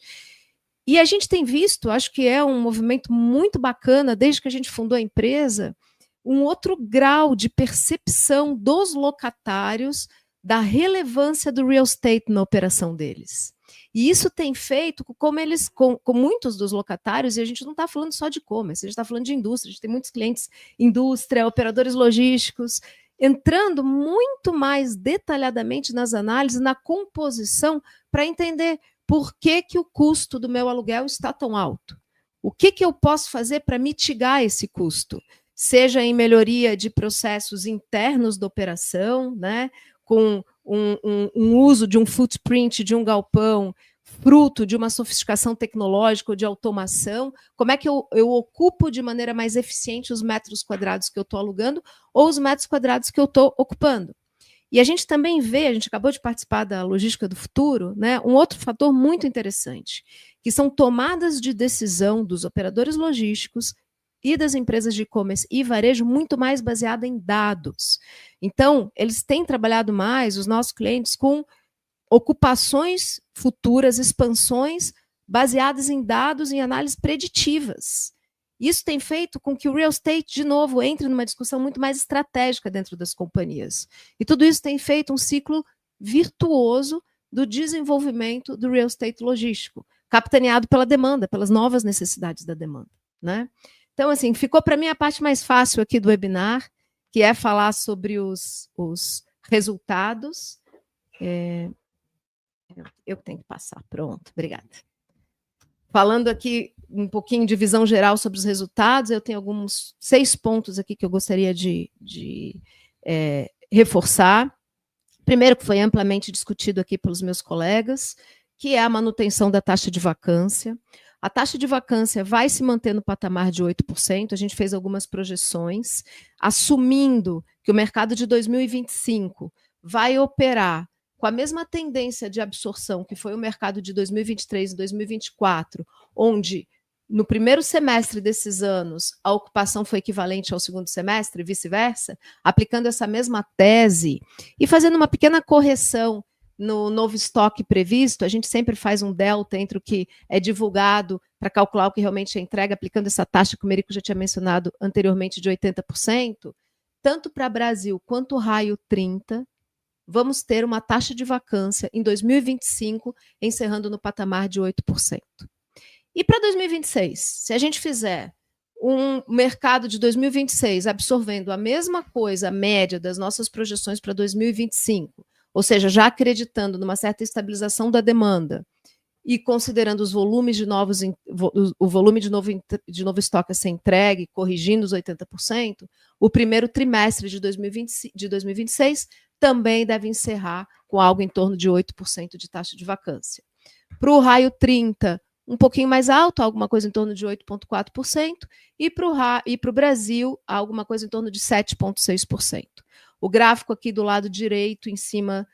E a gente tem visto, acho que é um movimento muito bacana, desde que a gente fundou a empresa, um outro grau de percepção dos locatários da relevância do real estate na operação deles. E isso tem feito com muitos dos locatários, e a gente não está falando só de e-commerce, a gente está falando de indústria, a gente tem muitos clientes, indústria, operadores logísticos, entrando muito mais detalhadamente nas análises, na composição, para entender por que o custo do meu aluguel está tão alto. O que eu posso fazer para mitigar esse custo? Seja em melhoria de processos internos da operação, né, com um uso de um footprint de um galpão, fruto de uma sofisticação tecnológica ou de automação, como é que eu ocupo de maneira mais eficiente os metros quadrados que eu estou alugando ou os metros quadrados que eu estou ocupando. E a gente também vê, a gente acabou de participar da logística do futuro, né, um outro fator muito interessante, que são tomadas de decisão dos operadores logísticos e das empresas de e-commerce e varejo muito mais baseada em dados. Então, eles têm trabalhado mais, os nossos clientes, com ocupações futuras, expansões baseadas em dados, em análises preditivas. Isso tem feito com que o real estate, de novo, entre numa discussão muito mais estratégica dentro das companhias. E tudo isso tem feito um ciclo virtuoso do desenvolvimento do real estate logístico, capitaneado pela demanda, pelas novas necessidades da demanda, né? Então, assim, ficou para mim a parte mais fácil aqui do webinar, que é falar sobre os resultados. Eu tenho que passar, pronto, obrigada. Falando aqui um pouquinho de visão geral sobre os resultados, eu tenho alguns 6 pontos aqui que eu gostaria de reforçar. Primeiro, que foi amplamente discutido aqui pelos meus colegas, que é a manutenção da taxa de vacância. A taxa de vacância vai se manter no patamar de 8%, a gente fez algumas projeções, assumindo que o mercado de 2025 vai operar com a mesma tendência de absorção que foi o mercado de 2023 e 2024, onde no primeiro semestre desses anos a ocupação foi equivalente ao segundo semestre e vice-versa, aplicando essa mesma tese e fazendo uma pequena correção no novo estoque previsto, a gente sempre faz um delta entre o que é divulgado para calcular o que realmente é entregue, aplicando essa taxa que o Merico já tinha mencionado anteriormente de 80%, tanto para Brasil quanto raio 30, vamos ter uma taxa de vacância em 2025 encerrando no patamar de 8%. E para 2026, se a gente fizer um mercado de 2026 absorvendo a mesma coisa, a média das nossas projeções para 2025, ou seja, já acreditando numa certa estabilização da demanda e considerando os volumes de o volume de novo estoque a ser entregue, corrigindo os 80%, o primeiro trimestre de 2026 também deve encerrar com algo em torno de 8% de taxa de vacância. Para o raio 30, um pouquinho mais alto, alguma coisa em torno de 8,4%, e para o Brasil, alguma coisa em torno de 7,6%. O gráfico aqui do lado direito, em cima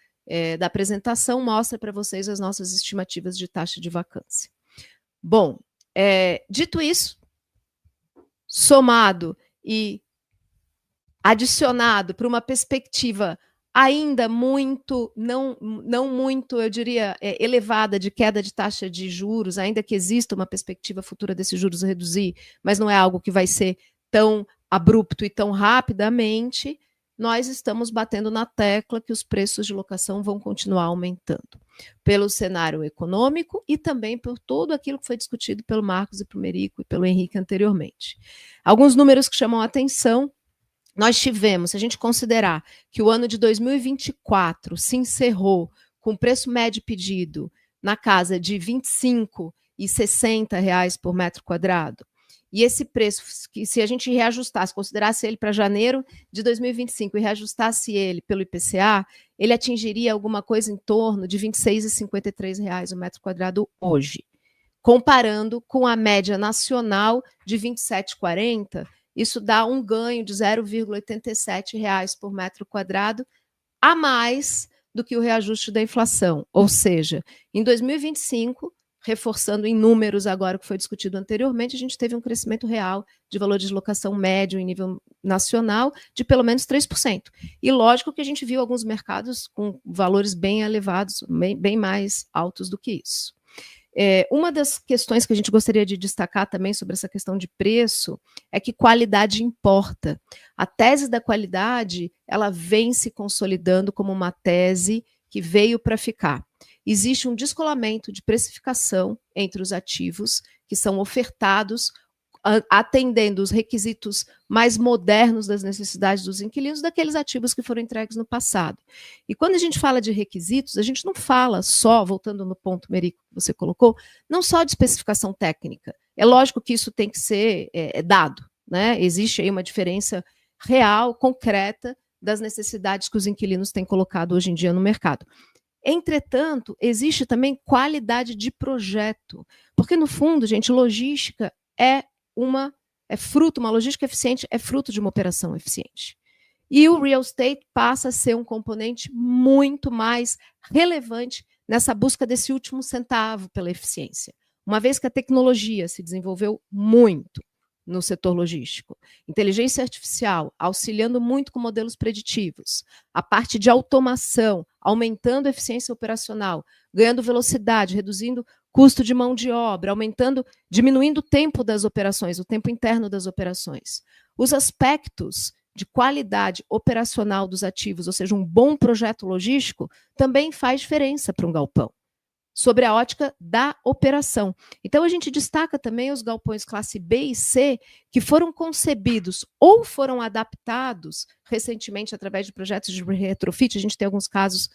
da apresentação, mostra para vocês as nossas estimativas de taxa de vacância. Bom, dito isso, somado e adicionado para uma perspectiva ainda muito, não muito, eu diria, elevada de queda de taxa de juros, ainda que exista uma perspectiva futura desses juros reduzir, mas não é algo que vai ser tão abrupto e tão rapidamente, nós estamos batendo na tecla que os preços de locação vão continuar aumentando, pelo cenário econômico e também por tudo aquilo que foi discutido pelo Marcos e pelo Merico e pelo Henrique anteriormente. Alguns números que chamam a atenção. Nós tivemos, se a gente considerar que o ano de 2024 se encerrou com o preço médio pedido na casa de R$ 25,60 por metro quadrado, e esse preço, que se a gente reajustasse, considerasse ele para janeiro de 2025 e reajustasse ele pelo IPCA, ele atingiria alguma coisa em torno de R$ 26,53 o metro quadrado hoje. Comparando com a média nacional de R$ 27,40, isso dá um ganho de R$ 0,87 por metro quadrado a mais do que o reajuste da inflação. Ou seja, em 2025, reforçando em números agora o que foi discutido anteriormente, a gente teve um crescimento real de valor de locação médio em nível nacional de pelo menos 3%. E lógico que a gente viu alguns mercados com valores bem elevados, bem mais altos do que isso. Uma das questões que a gente gostaria de destacar também sobre essa questão de preço é que qualidade importa. A tese da qualidade, ela vem se consolidando como uma tese que veio para ficar. Existe um descolamento de precificação entre os ativos que são ofertados, atendendo os requisitos mais modernos das necessidades dos inquilinos, daqueles ativos que foram entregues no passado. E quando a gente fala de requisitos, a gente não fala só, voltando no ponto, Merico, que você colocou, não só de especificação técnica. É lógico que isso tem que ser dado, né? Existe aí uma diferença real, concreta, das necessidades que os inquilinos têm colocado hoje em dia no mercado. Entretanto, existe também qualidade de projeto, porque no fundo, gente, logística uma logística eficiente é fruto de uma operação eficiente. E o real estate passa a ser um componente muito mais relevante nessa busca desse último centavo pela eficiência, uma vez que a tecnologia se desenvolveu muito no setor logístico. Inteligência artificial, auxiliando muito com modelos preditivos. A parte de automação, aumentando a eficiência operacional, ganhando velocidade, reduzindo custo de mão de obra, diminuindo o tempo das operações, o tempo interno das operações. Os aspectos de qualidade operacional dos ativos, ou seja, um bom projeto logístico, também faz diferença para um galpão, sobre a ótica da operação. Então, a gente destaca também os galpões classe B e C, que foram concebidos ou foram adaptados recentemente através de projetos de retrofit. A gente tem alguns casos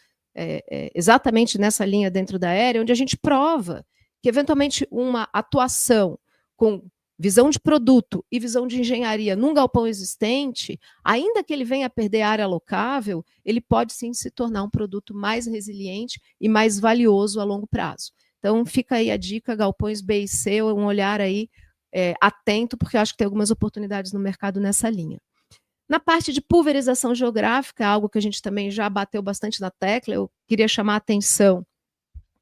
exatamente nessa linha dentro da aérea, onde a gente prova que, eventualmente, uma atuação com visão de produto e visão de engenharia num galpão existente, ainda que ele venha a perder área alocável, ele pode sim se tornar um produto mais resiliente e mais valioso a longo prazo. Então, fica aí a dica, galpões B e C, um olhar aí atento, porque eu acho que tem algumas oportunidades no mercado nessa linha. Na parte de pulverização geográfica, algo que a gente também já bateu bastante na tecla, eu queria chamar a atenção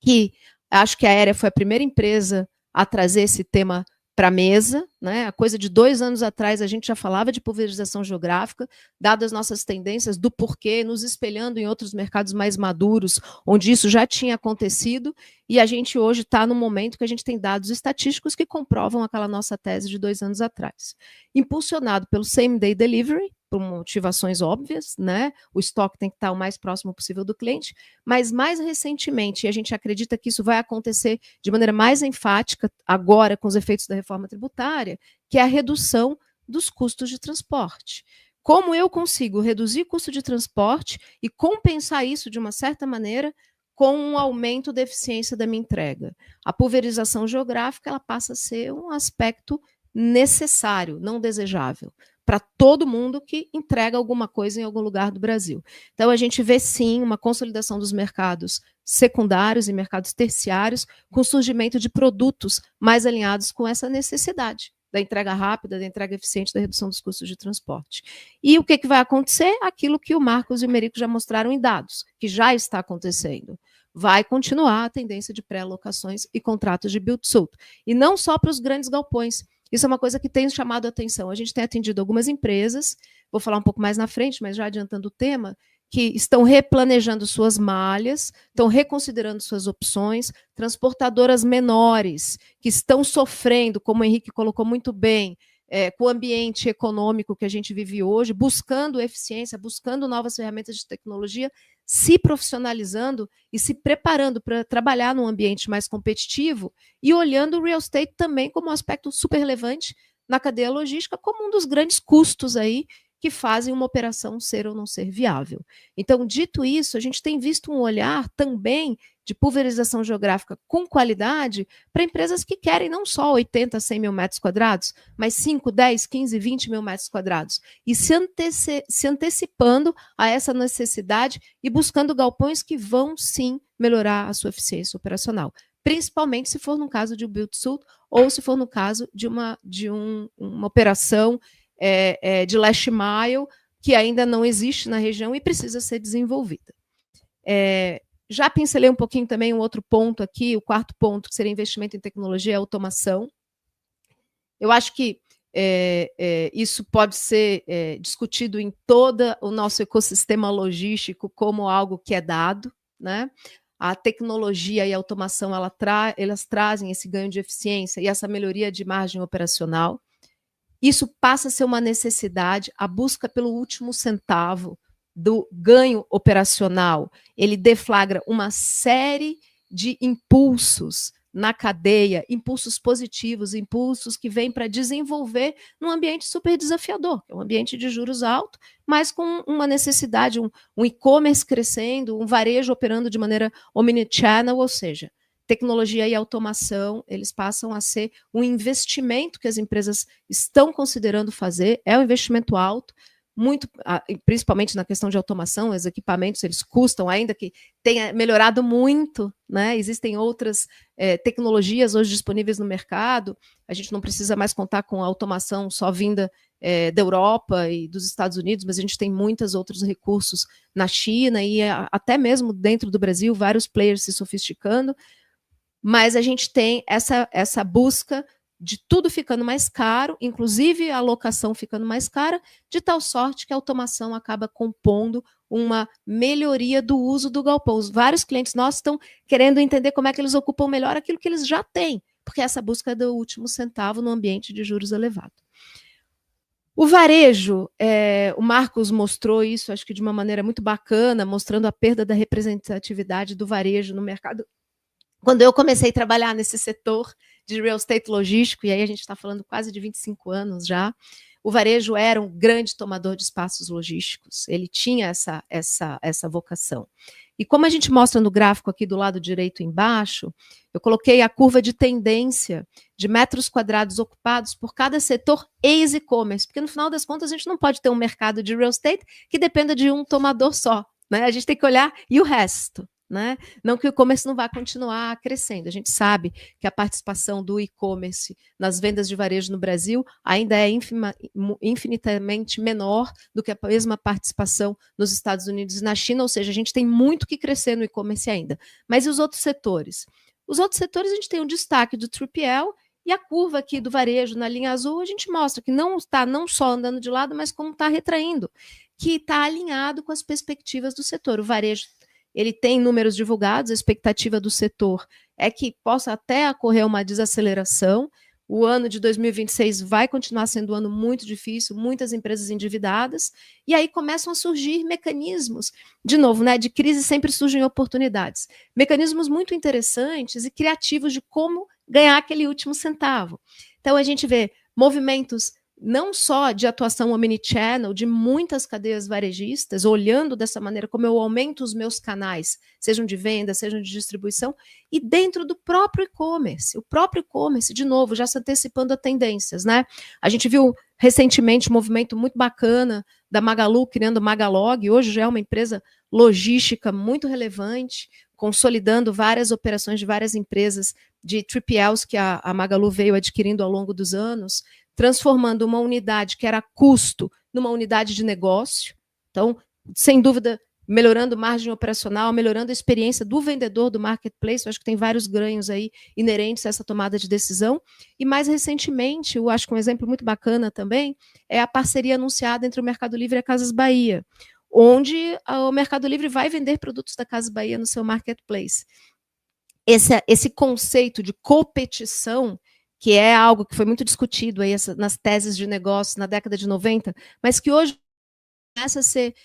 que acho que a Aérea foi a primeira empresa a trazer esse tema para a mesa, né? A coisa de 2 anos atrás a gente já falava de pulverização geográfica, dadas as nossas tendências do porquê, nos espelhando em outros mercados mais maduros, onde isso já tinha acontecido, e a gente hoje está no momento que a gente tem dados estatísticos que comprovam aquela nossa tese de 2 anos atrás. Impulsionado pelo Same Day Delivery, por motivações óbvias, né? O estoque tem que estar o mais próximo possível do cliente, mas mais recentemente, e a gente acredita que isso vai acontecer de maneira mais enfática agora com os efeitos da reforma tributária, que é a redução dos custos de transporte. Como eu consigo reduzir custo de transporte e compensar isso de uma certa maneira com um aumento da eficiência da minha entrega? A pulverização geográfica ela passa a ser um aspecto necessário, não desejável, para todo mundo que entrega alguma coisa em algum lugar do Brasil. Então, a gente vê, sim, uma consolidação dos mercados secundários e mercados terciários, com o surgimento de produtos mais alinhados com essa necessidade da entrega rápida, da entrega eficiente, da redução dos custos de transporte. E o que vai acontecer? Aquilo que o Marcos e o Merico já mostraram em dados, que já está acontecendo. Vai continuar a tendência de pré-alocações e contratos de build-to-suit. E não só para os grandes galpões. Isso é uma coisa que tem chamado a atenção. A gente tem atendido algumas empresas, vou falar um pouco mais na frente, mas já adiantando o tema, que estão replanejando suas malhas, estão reconsiderando suas opções, transportadoras menores, que estão sofrendo, como o Henrique colocou muito bem, com o ambiente econômico que a gente vive hoje, buscando eficiência, buscando novas ferramentas de tecnologia, se profissionalizando e se preparando para trabalhar num ambiente mais competitivo e olhando o real estate também como um aspecto super relevante na cadeia logística, como um dos grandes custos aí que fazem uma operação ser ou não ser viável. Então, dito isso, a gente tem visto um olhar também de pulverização geográfica com qualidade para empresas que querem não só 80, 100 mil metros quadrados, mas 5, 10, 15, 20 mil metros quadrados. E se antecipando a essa necessidade e buscando galpões que vão, sim, melhorar a sua eficiência operacional. Principalmente se for no caso de um build-to-suit ou se for no caso de uma operação de last mile, que ainda não existe na região e precisa ser desenvolvida. Já pincelei um pouquinho também um outro ponto aqui, o 4º ponto, que seria investimento em tecnologia e automação. Eu acho que isso pode ser discutido em todo o nosso ecossistema logístico como algo que é dado, né? A tecnologia e a automação elas trazem esse ganho de eficiência e essa melhoria de margem operacional. Isso passa a ser uma necessidade, a busca pelo último centavo do ganho operacional, ele deflagra uma série de impulsos na cadeia, impulsos positivos, impulsos que vêm para desenvolver num ambiente super desafiador, que é um ambiente de juros altos, mas com uma necessidade, um e-commerce crescendo, um varejo operando de maneira omnichannel, ou seja, tecnologia e automação, eles passam a ser um investimento que as empresas estão considerando fazer, é um investimento alto, muito, principalmente na questão de automação, os equipamentos, eles custam, ainda que tenha melhorado muito, né? Existem outras tecnologias hoje disponíveis no mercado, a gente não precisa mais contar com a automação só vinda da Europa e dos Estados Unidos, mas a gente tem muitos outros recursos na China e até mesmo dentro do Brasil, vários players se sofisticando, mas a gente tem essa busca de tudo ficando mais caro, inclusive a locação ficando mais cara, de tal sorte que a automação acaba compondo uma melhoria do uso do galpão. Os vários clientes nossos estão querendo entender como é que eles ocupam melhor aquilo que eles já têm, porque essa busca é do último centavo no ambiente de juros elevado. O varejo, o Marcos mostrou isso, acho que de uma maneira muito bacana, mostrando a perda da representatividade do varejo no mercado. Quando eu comecei a trabalhar nesse setor de real estate logístico, e aí a gente está falando quase de 25 anos já, o varejo era um grande tomador de espaços logísticos, ele tinha essa vocação. E como a gente mostra no gráfico aqui do lado direito embaixo, eu coloquei a curva de tendência de metros quadrados ocupados por cada setor ex-e-commerce, porque no final das contas a gente não pode ter um mercado de real estate que dependa de um tomador só, né? A gente tem que olhar e o resto, né? Não que o e-commerce não vá continuar crescendo. A gente sabe que a participação do e-commerce nas vendas de varejo no Brasil ainda é infinitamente menor do que a mesma participação nos Estados Unidos e na China, ou seja, a gente tem muito que crescer no e-commerce ainda. Mas e os outros setores? Os outros setores a gente tem um destaque do 3PL e a curva aqui do varejo na linha azul a gente mostra que não está não só andando de lado, mas como está retraindo, que está alinhado com as perspectivas do setor. O varejo ele tem números divulgados, a expectativa do setor é que possa até ocorrer uma desaceleração. O ano de 2026 vai continuar sendo um ano muito difícil, muitas empresas endividadas, e aí começam a surgir mecanismos, de novo, né, de crise sempre surgem oportunidades, mecanismos muito interessantes e criativos de como ganhar aquele último centavo. Então a gente vê movimentos não só de atuação omnichannel, de muitas cadeias varejistas, olhando dessa maneira como eu aumento os meus canais, sejam de venda, sejam de distribuição, e dentro do próprio e-commerce. O próprio e-commerce, de novo, já se antecipando a tendências, né? A gente viu recentemente um movimento muito bacana da Magalu criando Magalog, hoje já é uma empresa logística muito relevante, consolidando várias operações de várias empresas de 3PLs que a Magalu veio adquirindo ao longo dos anos, transformando uma unidade que era custo numa unidade de negócio. Então, sem dúvida, melhorando margem operacional, melhorando a experiência do vendedor do marketplace. Eu acho que tem vários ganhos aí inerentes a essa tomada de decisão. E mais recentemente, eu acho que um exemplo muito bacana também é a parceria anunciada entre o Mercado Livre e a Casas Bahia, onde o Mercado Livre vai vender produtos da Casas Bahia no seu marketplace. Esse conceito de competição, que é algo que foi muito discutido aí nas teses de negócio na década de 90, mas que hoje começa a ser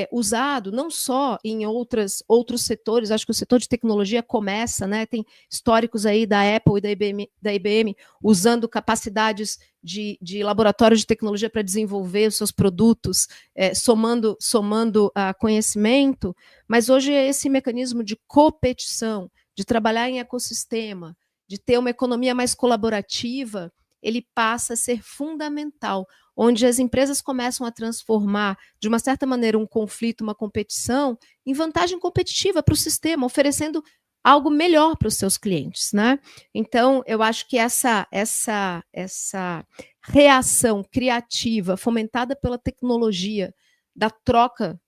usado não só em outros setores. Acho que o setor de tecnologia começa, né? Tem históricos aí da Apple e da IBM usando capacidades de laboratórios de tecnologia para desenvolver os seus produtos, somando conhecimento, mas hoje esse mecanismo de competição, de trabalhar em ecossistema, de ter uma economia mais colaborativa, ele passa a ser fundamental, onde as empresas começam a transformar, de uma certa maneira, um conflito, uma competição, em vantagem competitiva para o sistema, oferecendo algo melhor para os seus clientes, né? Então, eu acho que essa reação criativa, fomentada pela tecnologia, da troca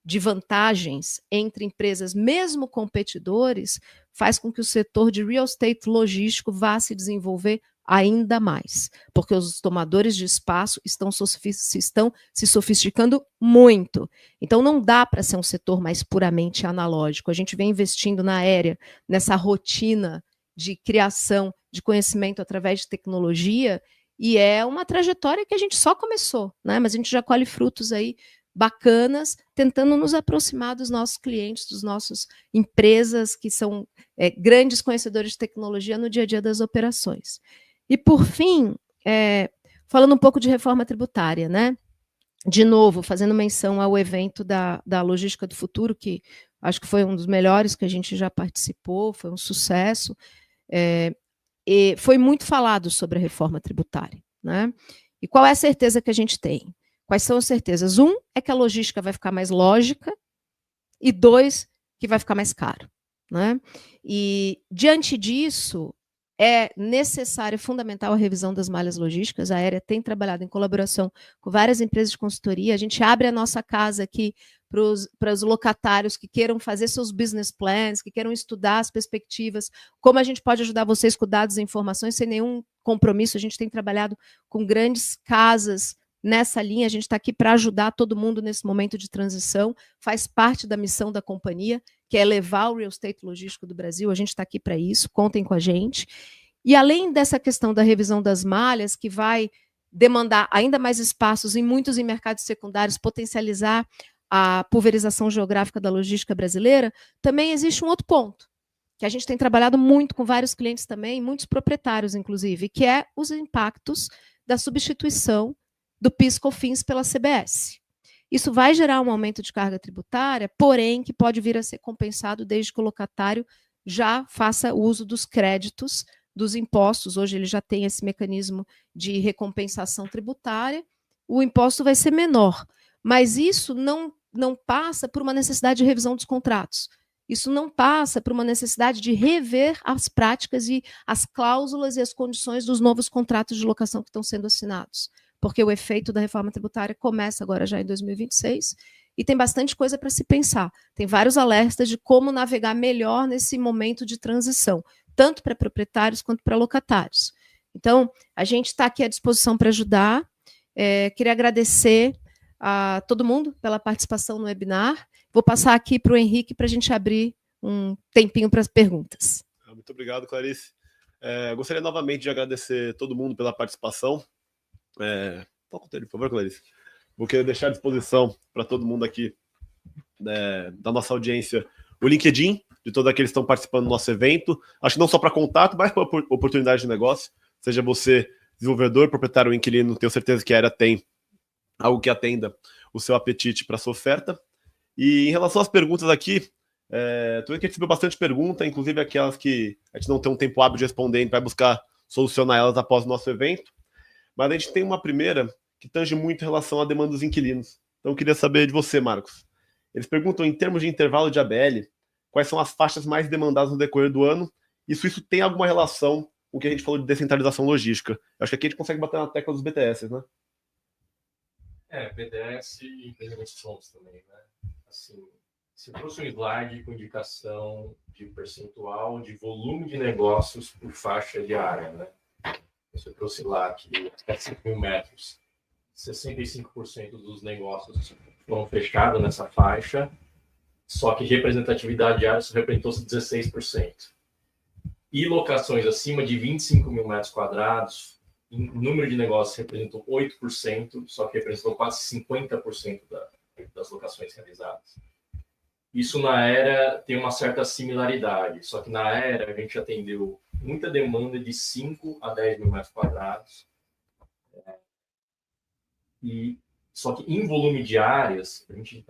de vantagens entre empresas, mesmo competidores, faz com que o setor de real estate logístico vá se desenvolver ainda mais, porque os tomadores de espaço estão se sofisticando muito. Então, não dá para ser um setor mais puramente analógico. A gente vem investindo na aérea, nessa rotina de criação de conhecimento através de tecnologia, e é uma trajetória que a gente só começou, né? Mas a gente já colhe frutos aí bacanas, tentando nos aproximar dos nossos clientes, dos nossos empresas que são grandes conhecedores de tecnologia no dia a dia das operações. E, por fim, falando um pouco de reforma tributária, né? De novo, fazendo menção ao evento da Logística do Futuro, que acho que foi um dos melhores que a gente já participou, foi um sucesso, e foi muito falado sobre a reforma tributária, né? E qual é a certeza que a gente tem? Quais são as certezas? Um, é que a logística vai ficar mais lógica, e dois, que vai ficar mais caro, né? E, diante disso, é necessário, fundamental a revisão das malhas logísticas. A Aérea tem trabalhado em colaboração com várias empresas de consultoria. A gente abre a nossa casa aqui para os locatários que queiram fazer seus business plans, que queiram estudar as perspectivas, como a gente pode ajudar vocês com dados e informações sem nenhum compromisso. A gente tem trabalhado com grandes casas nessa linha, a gente está aqui para ajudar todo mundo nesse momento de transição, faz parte da missão da companhia, que é levar o real estate logístico do Brasil, a gente está aqui para isso, contem com a gente. E além dessa questão da revisão das malhas, que vai demandar ainda mais espaços em muitos mercados secundários, potencializar a pulverização geográfica da logística brasileira, também existe um outro ponto, que a gente tem trabalhado muito com vários clientes também, muitos proprietários, inclusive, que é os impactos da substituição do PIS/COFINS pela CBS. Isso vai gerar um aumento de carga tributária, porém que pode vir a ser compensado desde que o locatário já faça uso dos créditos dos impostos. Hoje ele já tem esse mecanismo de recompensação tributária, o imposto vai ser menor, mas isso não passa por uma necessidade de revisão dos contratos. Isso não passa por uma necessidade de rever as práticas e as cláusulas e as condições dos novos contratos de locação que estão sendo assinados, porque o efeito da reforma tributária começa agora já em 2026 e tem bastante coisa para se pensar. Tem vários alertas de como navegar melhor nesse momento de transição, tanto para proprietários quanto para locatários. Então, a gente está aqui à disposição para ajudar. Queria agradecer a todo mundo pela participação no webinar. Vou passar aqui para o Henrique para a gente abrir um tempinho para as perguntas. Muito obrigado, Clarice. Gostaria novamente de agradecer todo mundo pela participação. Toca o telefone, por favor, Clarice. Vou querer deixar à disposição para todo mundo aqui da nossa audiência o LinkedIn de todos aqueles que estão participando do nosso evento. Acho que não só para contato, mas para oportunidade de negócio. Seja você desenvolvedor, proprietário ou inquilino, tenho certeza que a Aera tem algo que atenda o seu apetite para a sua oferta. E em relação às perguntas aqui, tô vendo que a gente recebeu bastante pergunta, inclusive aquelas que a gente não tem um tempo hábil de responder, a gente vai buscar solucionar elas após o nosso evento. Mas a gente tem uma primeira que tange muito em relação à demanda dos inquilinos. Então eu queria saber de você, Marcos. Eles perguntam, em termos de intervalo de ABL, quais são as faixas mais demandadas no decorrer do ano, e se isso tem alguma relação com o que a gente falou de descentralização logística. Eu acho que aqui a gente consegue bater na tecla dos BTS, né? BTS e empreendimentos fundos também, né? Assim, se trouxe um slide com indicação de percentual de volume de negócios por faixa de área, né? Você trouxe lá que até 5 mil metros, 65% dos negócios foram fechados nessa faixa, só que representatividade de área representou-se 16%. E locações acima de 25 mil metros quadrados, em número de negócios representou 8%, só que representou quase 50% das locações realizadas. Isso na Aera tem uma certa similaridade, só que na Aera a gente atendeu muita demanda de 5 a 10 mil metros quadrados. Só que em volume de áreas, a gente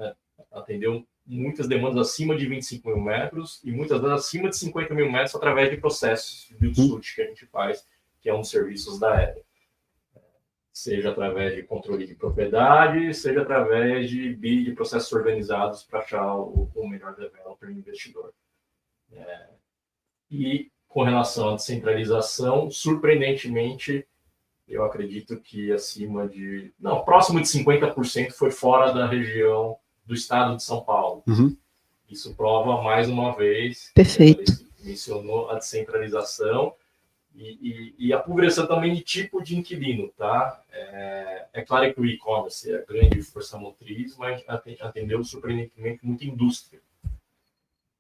atendeu muitas demandas acima de 25 mil metros e muitas delas acima de 50 mil metros através de processos de build-to-suit que a gente faz, que é um dos serviços da Aera. Seja através de controle de propriedade, seja através de BID, de processos organizados para achar o melhor developer e investidor. E com relação à descentralização, surpreendentemente, eu acredito que próximo de 50% foi fora da região do estado de São Paulo. Uhum. Isso prova, mais uma vez, Perfeito. mencionou a descentralização e a pulverização também de tipo de inquilino, tá? É claro que o e-commerce é a grande força motriz, mas atendeu surpreendentemente muita indústria.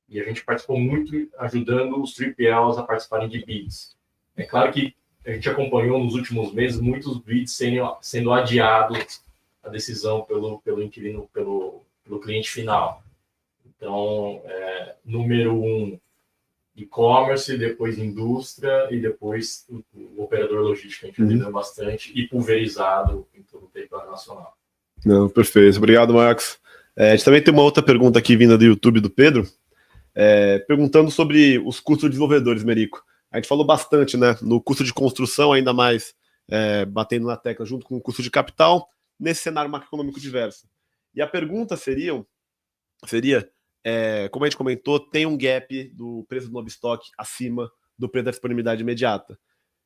E a gente participou muito ajudando os 3PLs a participarem de bids. É claro que a gente acompanhou nos últimos meses muitos bids sendo adiados a decisão pelo inquilino, pelo cliente final. Então, número 1, e-commerce, depois indústria e depois o operador logístico. A gente atendeu bastante e pulverizado em todo o território nacional. Não, perfeito. Obrigado, Marcos. A gente também tem uma outra pergunta aqui vinda do YouTube do Pedro, perguntando sobre os custos de desenvolvedores, Merico. A gente falou bastante, né, no custo de construção, ainda mais batendo na tecla junto com o custo de capital, nesse cenário macroeconômico diverso. E a pergunta seria, como a gente comentou, tem um gap do preço do novo estoque acima do preço da disponibilidade imediata.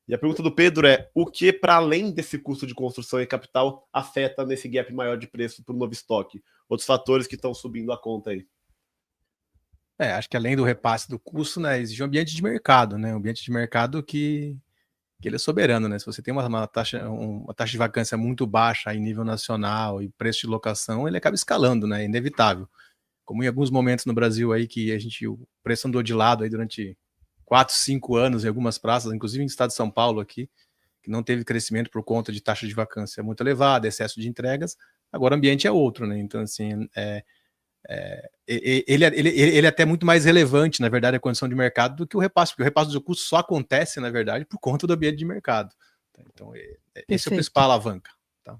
E a pergunta do Pedro é, o que, para além desse custo de construção e capital, afeta nesse gap maior de preço para o novo estoque? Outros fatores que estão subindo a conta aí. Acho que além do repasse do custo, né, existe um ambiente de mercado, né? Um ambiente de mercado que ele é soberano, né? Se você tem uma taxa de vacância muito baixa em nível nacional e preço de locação, ele acaba escalando, né? É inevitável. Como em alguns momentos no Brasil aí que o preço andou de lado aí durante 4, 5 anos em algumas praças, inclusive no estado de São Paulo aqui, que não teve crescimento por conta de taxa de vacância muito elevada, excesso de entregas, agora o ambiente é outro, né? Então, assim, ele é até muito mais relevante, na verdade, a condição de mercado do que o repasse, porque o repasse do custo só acontece, na verdade, por conta do ambiente de mercado. Então, esse é o principal alavanca. Tá?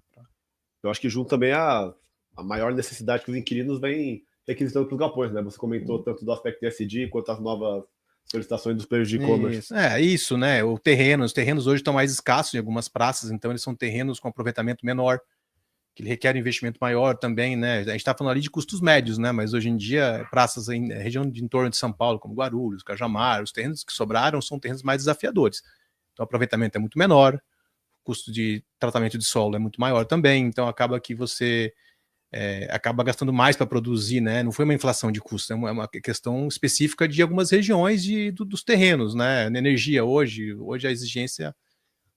Eu acho que junto também a maior necessidade que os inquilinos vêm requisitando para os galpões, né? Você comentou tanto do aspecto ESG quanto as novas solicitações dos players de e-commerce. Isso, né? Os terrenos hoje estão mais escassos em algumas praças, então eles são terrenos com aproveitamento menor, que requerem investimento maior também, né? A gente está falando ali de custos médios, né? Mas hoje em dia, praças em região de entorno de São Paulo, como Guarulhos, Cajamar, os terrenos que sobraram são terrenos mais desafiadores. Então, o aproveitamento é muito menor, o custo de tratamento de solo é muito maior também, então acaba que você acaba gastando mais para produzir, né? Não foi uma inflação de custo, é uma questão específica de algumas regiões dos terrenos, né? Na energia, hoje a exigência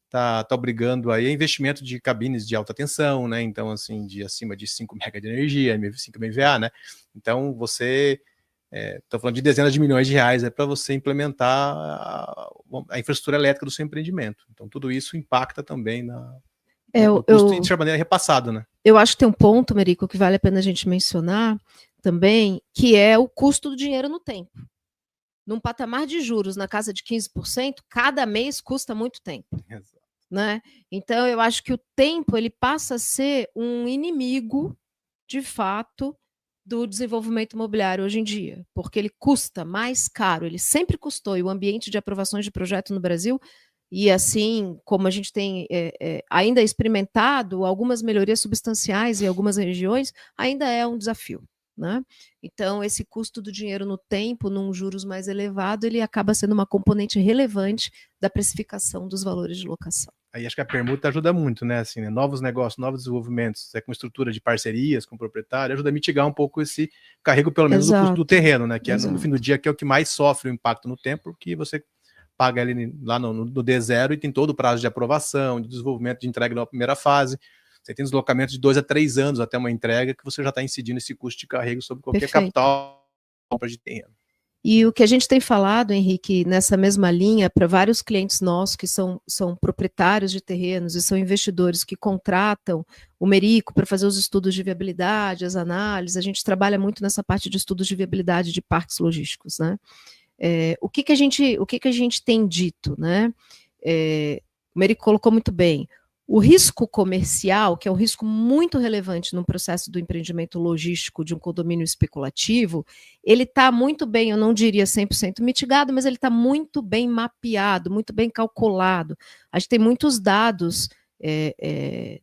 tá obrigando aí a investimento de cabines de alta tensão, né? Então, assim, de acima de 5 MW de energia, 5 MVA, né? Então, você estou falando de dezenas de milhões de reais para você implementar a infraestrutura elétrica do seu empreendimento. Então, tudo isso impacta também no custo de maneira repassada, né? Eu acho que tem um ponto, Merico, que vale a pena a gente mencionar também, que é o custo do dinheiro no tempo. Num patamar de juros na casa de 15%, cada mês custa muito tempo. Exato. Né? Então, eu acho que o tempo ele passa a ser um inimigo, de fato, do desenvolvimento imobiliário hoje em dia, porque ele custa mais caro, ele sempre custou, e o ambiente de aprovações de projeto no Brasil, e assim como a gente tem ainda experimentado algumas melhorias substanciais em algumas regiões, ainda é um desafio. Né? Então, esse custo do dinheiro no tempo, num juros mais elevado, ele acaba sendo uma componente relevante da precificação dos valores de locação. Aí acho que a permuta ajuda muito, né? Assim, né? Novos negócios, novos desenvolvimentos, com estrutura de parcerias com o proprietário, ajuda a mitigar um pouco esse carrego, pelo menos, do custo do terreno, né? Que é, no fim do dia, que é o que mais sofre o impacto no tempo, porque você paga ali lá no D0 e tem todo o prazo de aprovação, de desenvolvimento, de entrega na primeira fase. Você tem deslocamento de 2 a 3 anos até uma entrega, que você já está incidindo esse custo de carrego sobre qualquer capital de terreno. E o que a gente tem falado, Henrique, nessa mesma linha, para vários clientes nossos que são proprietários de terrenos e são investidores que contratam o Merico para fazer os estudos de viabilidade, as análises, a gente trabalha muito nessa parte de estudos de viabilidade de parques logísticos, né? O que a gente tem dito, né? O Merico colocou muito bem. O risco comercial, que é um risco muito relevante no processo do empreendimento logístico de um condomínio especulativo, ele está muito bem, eu não diria 100% mitigado, mas ele está muito bem mapeado, muito bem calculado. A gente tem muitos dados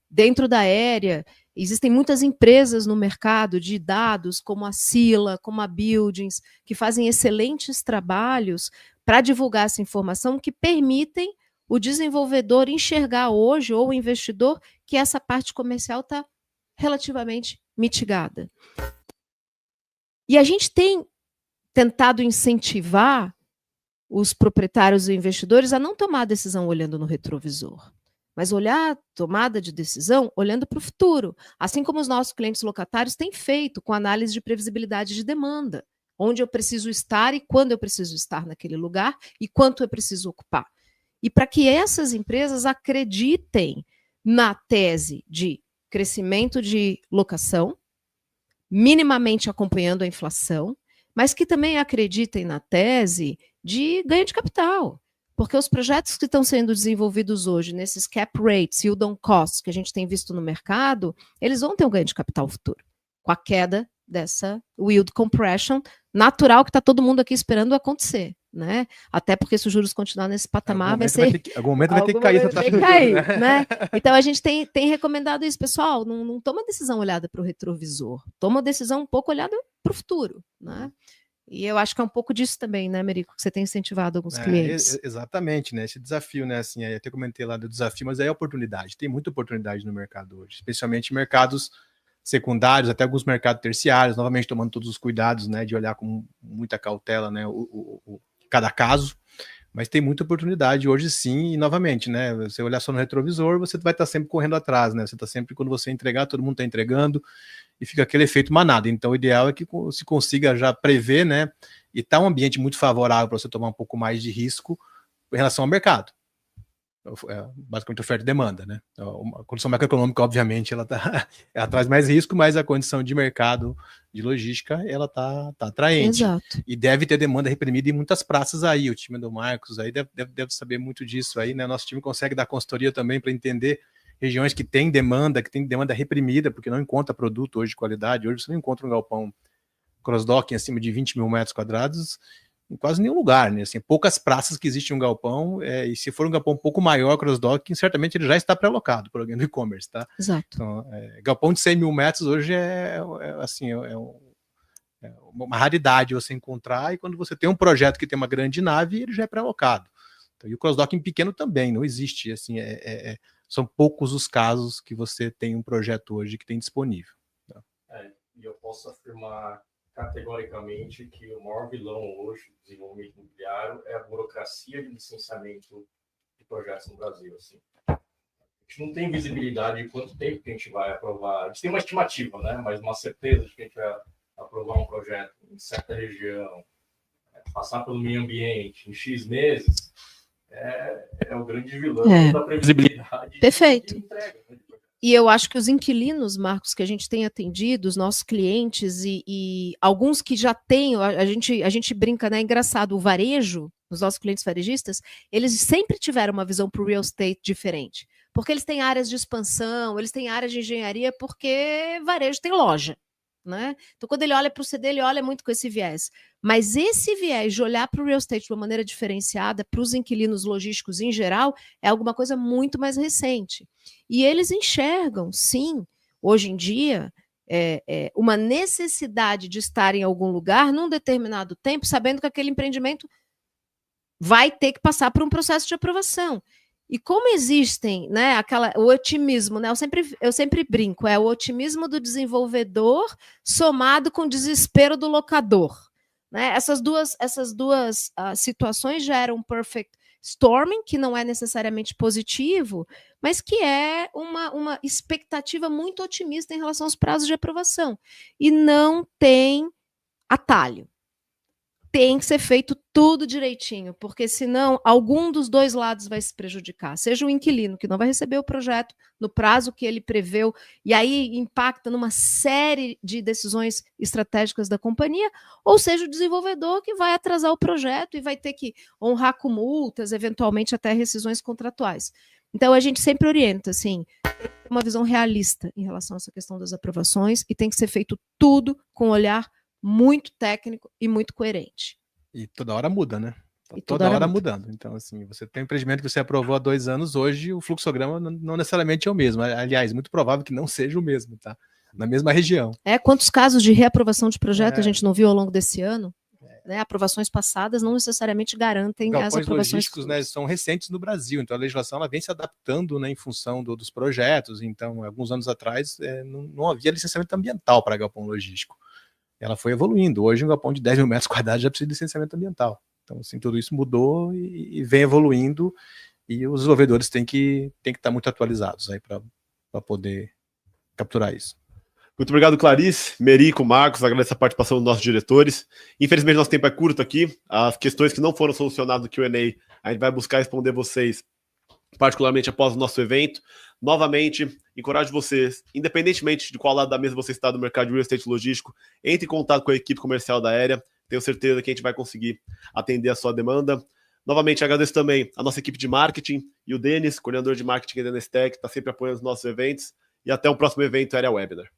dentro da Aérea, existem muitas empresas no mercado de dados, como a Sila, como a Buildings, que fazem excelentes trabalhos para divulgar essa informação, que permitem o desenvolvedor enxergar hoje, ou o investidor, que essa parte comercial está relativamente mitigada. E a gente tem tentado incentivar os proprietários e investidores a não tomar a decisão olhando no retrovisor, mas olhar a tomada de decisão olhando para o futuro, assim como os nossos clientes locatários têm feito com análise de previsibilidade de demanda, onde eu preciso estar e quando eu preciso estar naquele lugar e quanto eu preciso ocupar. E para que essas empresas acreditem na tese de crescimento de locação, minimamente acompanhando a inflação, mas que também acreditem na tese de ganho de capital. Porque os projetos que estão sendo desenvolvidos hoje, nesses cap rates, yield on costs, que a gente tem visto no mercado, eles vão ter um ganho de capital futuro, com a queda dessa yield compression natural que está todo mundo aqui esperando acontecer. Né? Até porque se os juros continuar nesse patamar, algum momento vai ter que cair essa taxa de juros, né? Então a gente tem recomendado isso, pessoal, não toma decisão olhada para o retrovisor, toma decisão um pouco olhada para o futuro, né? E eu acho que é um pouco disso também, né, Merico, que você tem incentivado alguns clientes. Exatamente, né? Esse desafio, né? Assim, eu até comentei lá do desafio, mas aí é oportunidade. Tem muita oportunidade no mercado hoje, especialmente mercados secundários, até alguns mercados terciários, novamente tomando todos os cuidados, né? De olhar com muita cautela, né? Cada caso, mas tem muita oportunidade hoje sim, e novamente, né, você olhar só no retrovisor, você vai estar sempre correndo atrás, né, você está sempre, quando você entregar, todo mundo está entregando, e fica aquele efeito manada. Então o ideal é que se consiga já prever, né, e tá um ambiente muito favorável para você tomar um pouco mais de risco em relação ao mercado. Basicamente oferta e demanda, né? A condição macroeconômica, obviamente, ela traz mais risco, mas a condição de mercado de logística, ela tá atraente. Exato. E deve ter demanda reprimida em muitas praças aí. O time do Marcos aí deve saber muito disso aí, né? Nosso time consegue dar consultoria também para entender regiões que tem demanda reprimida, porque não encontra produto hoje de qualidade. Hoje você não encontra um galpão cross-docking acima de 20 mil metros quadrados em quase nenhum lugar, né? Assim, poucas praças que existe um galpão, e se for um galpão um pouco maior cross-docking, certamente ele já está pré-alocado por alguém do e-commerce, tá? Exato. Então, galpão de 100 mil metros hoje uma raridade você encontrar, e quando você tem um projeto que tem uma grande nave, ele já é pré-alocado. Então, e o cross-docking pequeno também, não existe, assim, são poucos os casos que você tem um projeto hoje que tem disponível. Tá? E eu posso afirmar categoricamente que o maior vilão hoje do desenvolvimento imobiliário é a burocracia de licenciamento de projetos no Brasil. Assim. A gente não tem visibilidade de quanto tempo que a gente vai aprovar. A gente tem uma estimativa, né? Mas uma certeza de que a gente vai aprovar um projeto em certa região, passar pelo meio ambiente em X meses, é o grande vilão da previsibilidade. Perfeito. De entrega, né? E eu acho que os inquilinos, Marcos, que a gente tem atendido, os nossos clientes e alguns que já têm, a gente brinca, né? Engraçado, o varejo, os nossos clientes varejistas, eles sempre tiveram uma visão para o real estate diferente. Porque eles têm áreas de expansão, eles têm áreas de engenharia, porque varejo tem loja. Né? Então, quando ele olha para o CD, ele olha muito com esse viés. Mas esse viés de olhar para o real estate de uma maneira diferenciada, para os inquilinos logísticos em geral, é alguma coisa muito mais recente. E eles enxergam, sim, hoje em dia, uma necessidade de estar em algum lugar num determinado tempo, sabendo que aquele empreendimento vai ter que passar por um processo de aprovação. E como existem, né, o otimismo, né, eu sempre brinco, é o otimismo do desenvolvedor somado com o desespero do locador. Né? Essas duas situações geram um perfect storming, que não é necessariamente positivo, mas que é uma expectativa muito otimista em relação aos prazos de aprovação. E não tem atalho. Tem que ser feito tudo direitinho, porque senão algum dos dois lados vai se prejudicar. Seja o inquilino, que não vai receber o projeto no prazo que ele preveu, e aí impacta numa série de decisões estratégicas da companhia, ou seja o desenvolvedor, que vai atrasar o projeto e vai ter que honrar com multas, eventualmente até rescisões contratuais. Então a gente sempre orienta, assim, uma visão realista em relação a essa questão das aprovações, e tem que ser feito tudo com um olhar muito técnico e muito coerente. E toda hora muda, né? E toda hora mudando. Então, assim, você tem um empreendimento que você aprovou há 2 anos, hoje o fluxograma não necessariamente é o mesmo. Aliás, muito provável que não seja o mesmo, tá? Na mesma região. Quantos casos de reaprovação de projeto a gente não viu ao longo desse ano? Né? Aprovações passadas não necessariamente garantem as aprovações logísticos, né, são recentes no Brasil, então a legislação ela vem se adaptando, né, em função dos projetos. Então, alguns anos atrás, não havia licenciamento ambiental para galpão logístico. Ela foi evoluindo. Hoje, um galpão de 10 mil metros quadrados já precisa de licenciamento ambiental. Então, assim, tudo isso mudou e vem evoluindo, e os desenvolvedores têm que estar muito atualizados aí para poder capturar isso. Muito obrigado, Clarice, Merico, Marcos, agradeço a participação dos nossos diretores. Infelizmente, nosso tempo é curto aqui. As questões que não foram solucionadas no Q&A, a gente vai buscar responder vocês, particularmente após o nosso evento. Novamente, encorajo vocês, independentemente de qual lado da mesa você está do mercado de real estate logístico, entre em contato com a equipe comercial da Aérea. Tenho certeza que a gente vai conseguir atender a sua demanda. Novamente, agradeço também a nossa equipe de marketing e o Denis, coordenador de marketing da Nestec, que está sempre apoiando os nossos eventos. E até o próximo evento Aérea Webinar.